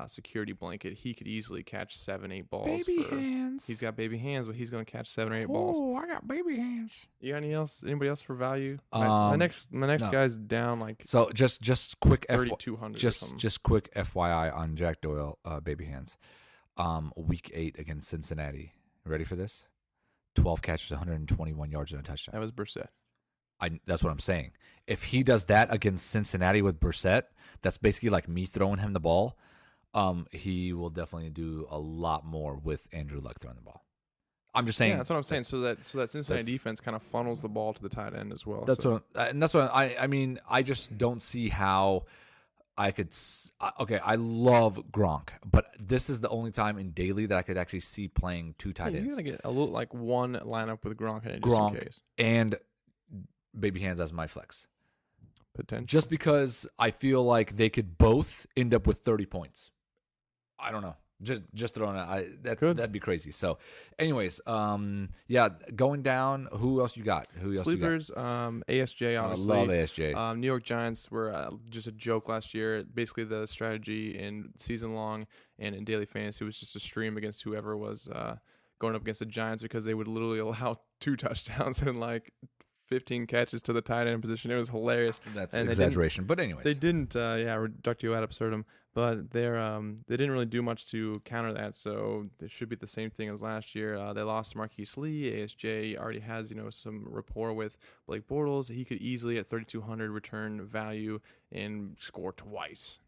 security blanket. He could easily catch 7-8 balls. Baby hands. He's got baby hands, but he's going to catch 7 or 8 balls. Oh, I got baby hands. You got anybody else for value? My next guy's down like so just quick 3,200. Just quick FYI on Jack Doyle, baby hands. Week 8 against Cincinnati. Ready for this? 12 catches, 121 yards and a touchdown. That was Brissett. That's what I'm saying. If he does that against Cincinnati with Brissett, that's basically like me throwing him the ball. He will definitely do a lot more with Andrew Luck throwing the ball. I'm just saying. Yeah, that's what I'm saying. So that Cincinnati defense kind of funnels the ball to the tight end as well. That's what I mean. I just don't see how I could. Okay, I love Gronk, but this is the only time in daily that I could actually see playing 2 tight ends. You're gonna get a little like one lineup with Gronk in it, just in case. And baby hands as my flex. Potential. Just because I feel like they could both end up with 30 points. I don't know. Just throwing it. That'd be crazy. So, anyways, going down. Who else you got? Sleepers, ASJ, obviously. I love ASJ. New York Giants were just a joke last year. Basically, the strategy in season long and in daily fantasy was just to stream against whoever was going up against the Giants because they would literally allow 2 touchdowns and like 15 catches to the tight end position. It was hilarious. That's an exaggeration. But anyways. They didn't, reductio ad absurdum. But they didn't really do much to counter that, so it should be the same thing as last year. They lost Marquise Lee. ASJ already has some rapport with Blake Bortles. He could easily at 3,200 return value and score twice.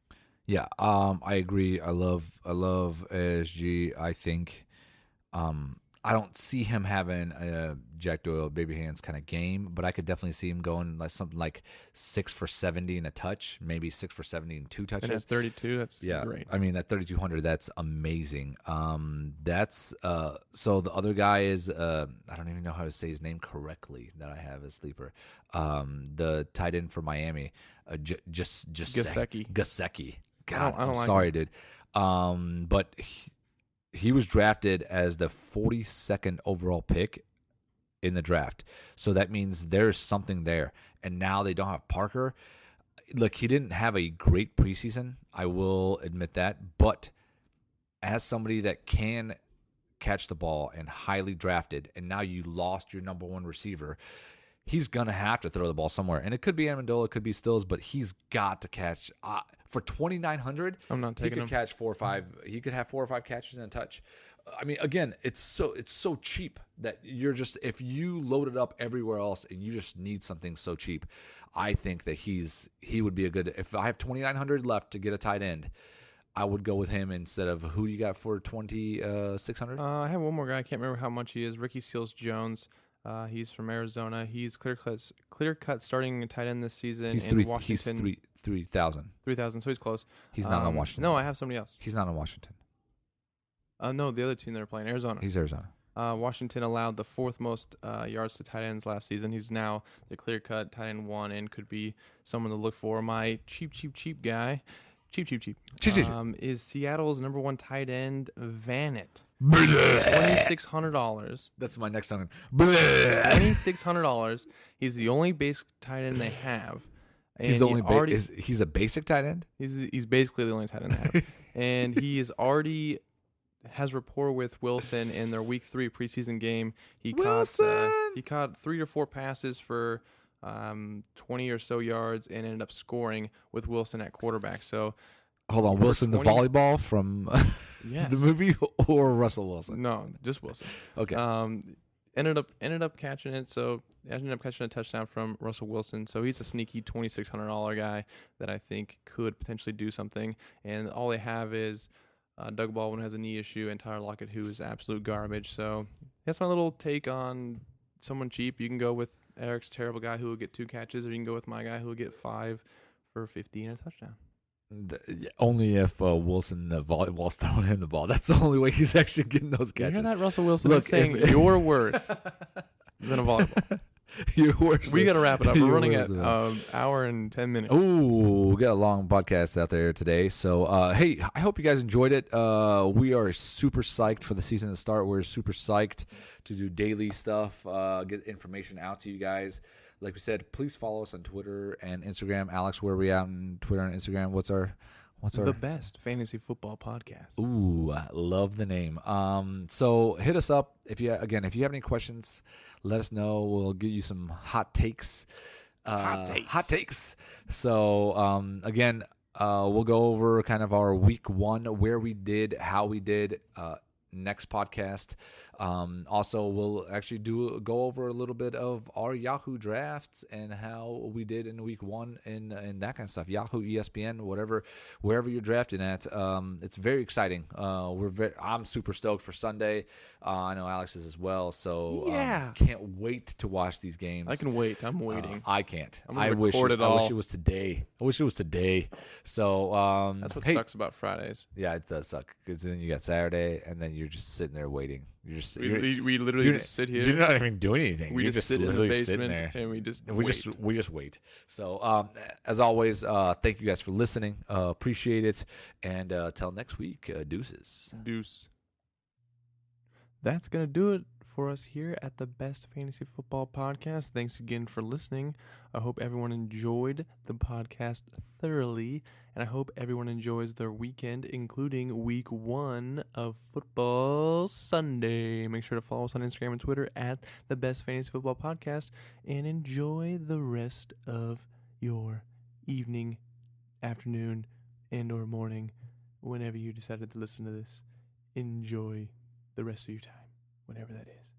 Yeah, I agree. I love ASG. I think I don't see him having a Jack Doyle, baby hands kind of game, but I could definitely see him going like something like 6 for 70 and a touch, maybe 6 for 70 and 2 touches. And at 32, that's great. I mean, at 3,200, that's amazing. That's so the other guy is I don't even know how to say his name correctly that I have as sleeper. The tight end for Miami, just Gesicki. God, I'm sorry, dude. But he was drafted as the 42nd overall pick in the draft. So that means there's something there. And now they don't have Parker. Look, he didn't have a great preseason. I will admit that. But as somebody that can catch the ball and highly drafted, and now you lost your number one receiver, he's going to have to throw the ball somewhere. And it could be Amendola, it could be Stills, but he's got to catch. For 2,900, I'm not taking him. He could catch 4 or 5. He could have 4 or 5 catches and a touch. I mean, again, it's so cheap that you're just, if you load it up everywhere else and you just need something so cheap, I think that he would be a good. If I have 2,900 left to get a tight end, I would go with him instead of who you got for 2,600. I have one more guy. I can't remember how much he is. Ricky Seals-Jones. He's from Arizona. He's clear cut starting tight end this season. He's in Washington. He's 3,000. 3,000. So he's close. He's not on Washington. No, I have somebody else. He's not on Washington. No, the other team they're playing, Arizona. He's Arizona. Washington allowed the 4th most yards to tight ends last season. He's now the clear cut tight end 1 and could be someone to look for. My cheap guy. Cheap. Is Seattle's number 1 tight end, Vanett. $2,600. That's my next song. $2,600. He's the only basic tight end they have. And he's the only. He's a basic tight end. He's basically the only tight end they have, and he is already has rapport with Wilson in their Week 3 preseason game. He caught 3 to 4 passes for 20 or so yards and ended up scoring with Wilson at quarterback. So, hold on, Wilson, the volleyball from the movie, or Russell Wilson? No, just Wilson. Okay. Ended up catching it. So ended up catching a touchdown from Russell Wilson. So he's a sneaky $2,600 guy that I think could potentially do something. And all they have is Doug Baldwin has a knee issue and Tyler Lockett, who is absolute garbage. So that's my little take on someone cheap. You can go with Eric's terrible guy who will get 2 catches, or you can go with my guy who will get 5 for 50 and a touchdown. Only if Wilson, the volleyball's throwing him the ball. That's the only way he's actually getting those catches. You hear that, Russell Wilson? Look, saying you're worse than a volleyball. You're worse. We got to wrap it up. We're running at an hour and 10 minutes. Ooh, we got a long podcast out there today. So, hey, I hope you guys enjoyed it. We are super psyched for the season to start. We're super psyched to do daily stuff, get information out to you guys. Like we said, please follow us on Twitter and Instagram. Alex, where are we out on Twitter and Instagram? What's our The Best Fantasy Football Podcast. Ooh, I love the name. So hit us up if you have any questions. Let us know. We'll give you some hot takes. Hot takes. So again, we'll go over kind of our week 1, where we did, how we did. Next podcast. Also, we'll actually go over a little bit of our Yahoo drafts and how we did in week 1 and that kind of stuff. Yahoo, ESPN, wherever you're drafting at. It's very exciting. I'm super stoked for Sunday. I know Alex is as well. So can't wait to watch these games. I can wait. I'm waiting. I can't. I wish it was today. So that's what sucks about Fridays. Yeah, it does suck, because then you got Saturday and then you're just sitting there waiting. We literally just sit here. You're not even doing anything. We just sit in the basement there, and we just wait. So as always, thank you guys for listening. Appreciate it. And till next week, deuces. Deuce. That's gonna do it for us here at the Best Fantasy Football Podcast. Thanks again for listening. I hope everyone enjoyed the podcast thoroughly, and I hope everyone enjoys their weekend, including week 1 of Football Sunday. Make sure to follow us on Instagram and Twitter at the Best Fantasy Football Podcast, and enjoy the rest of your evening, afternoon, and or morning, whenever you decided to listen to this. Enjoy the rest of your time, whenever that is.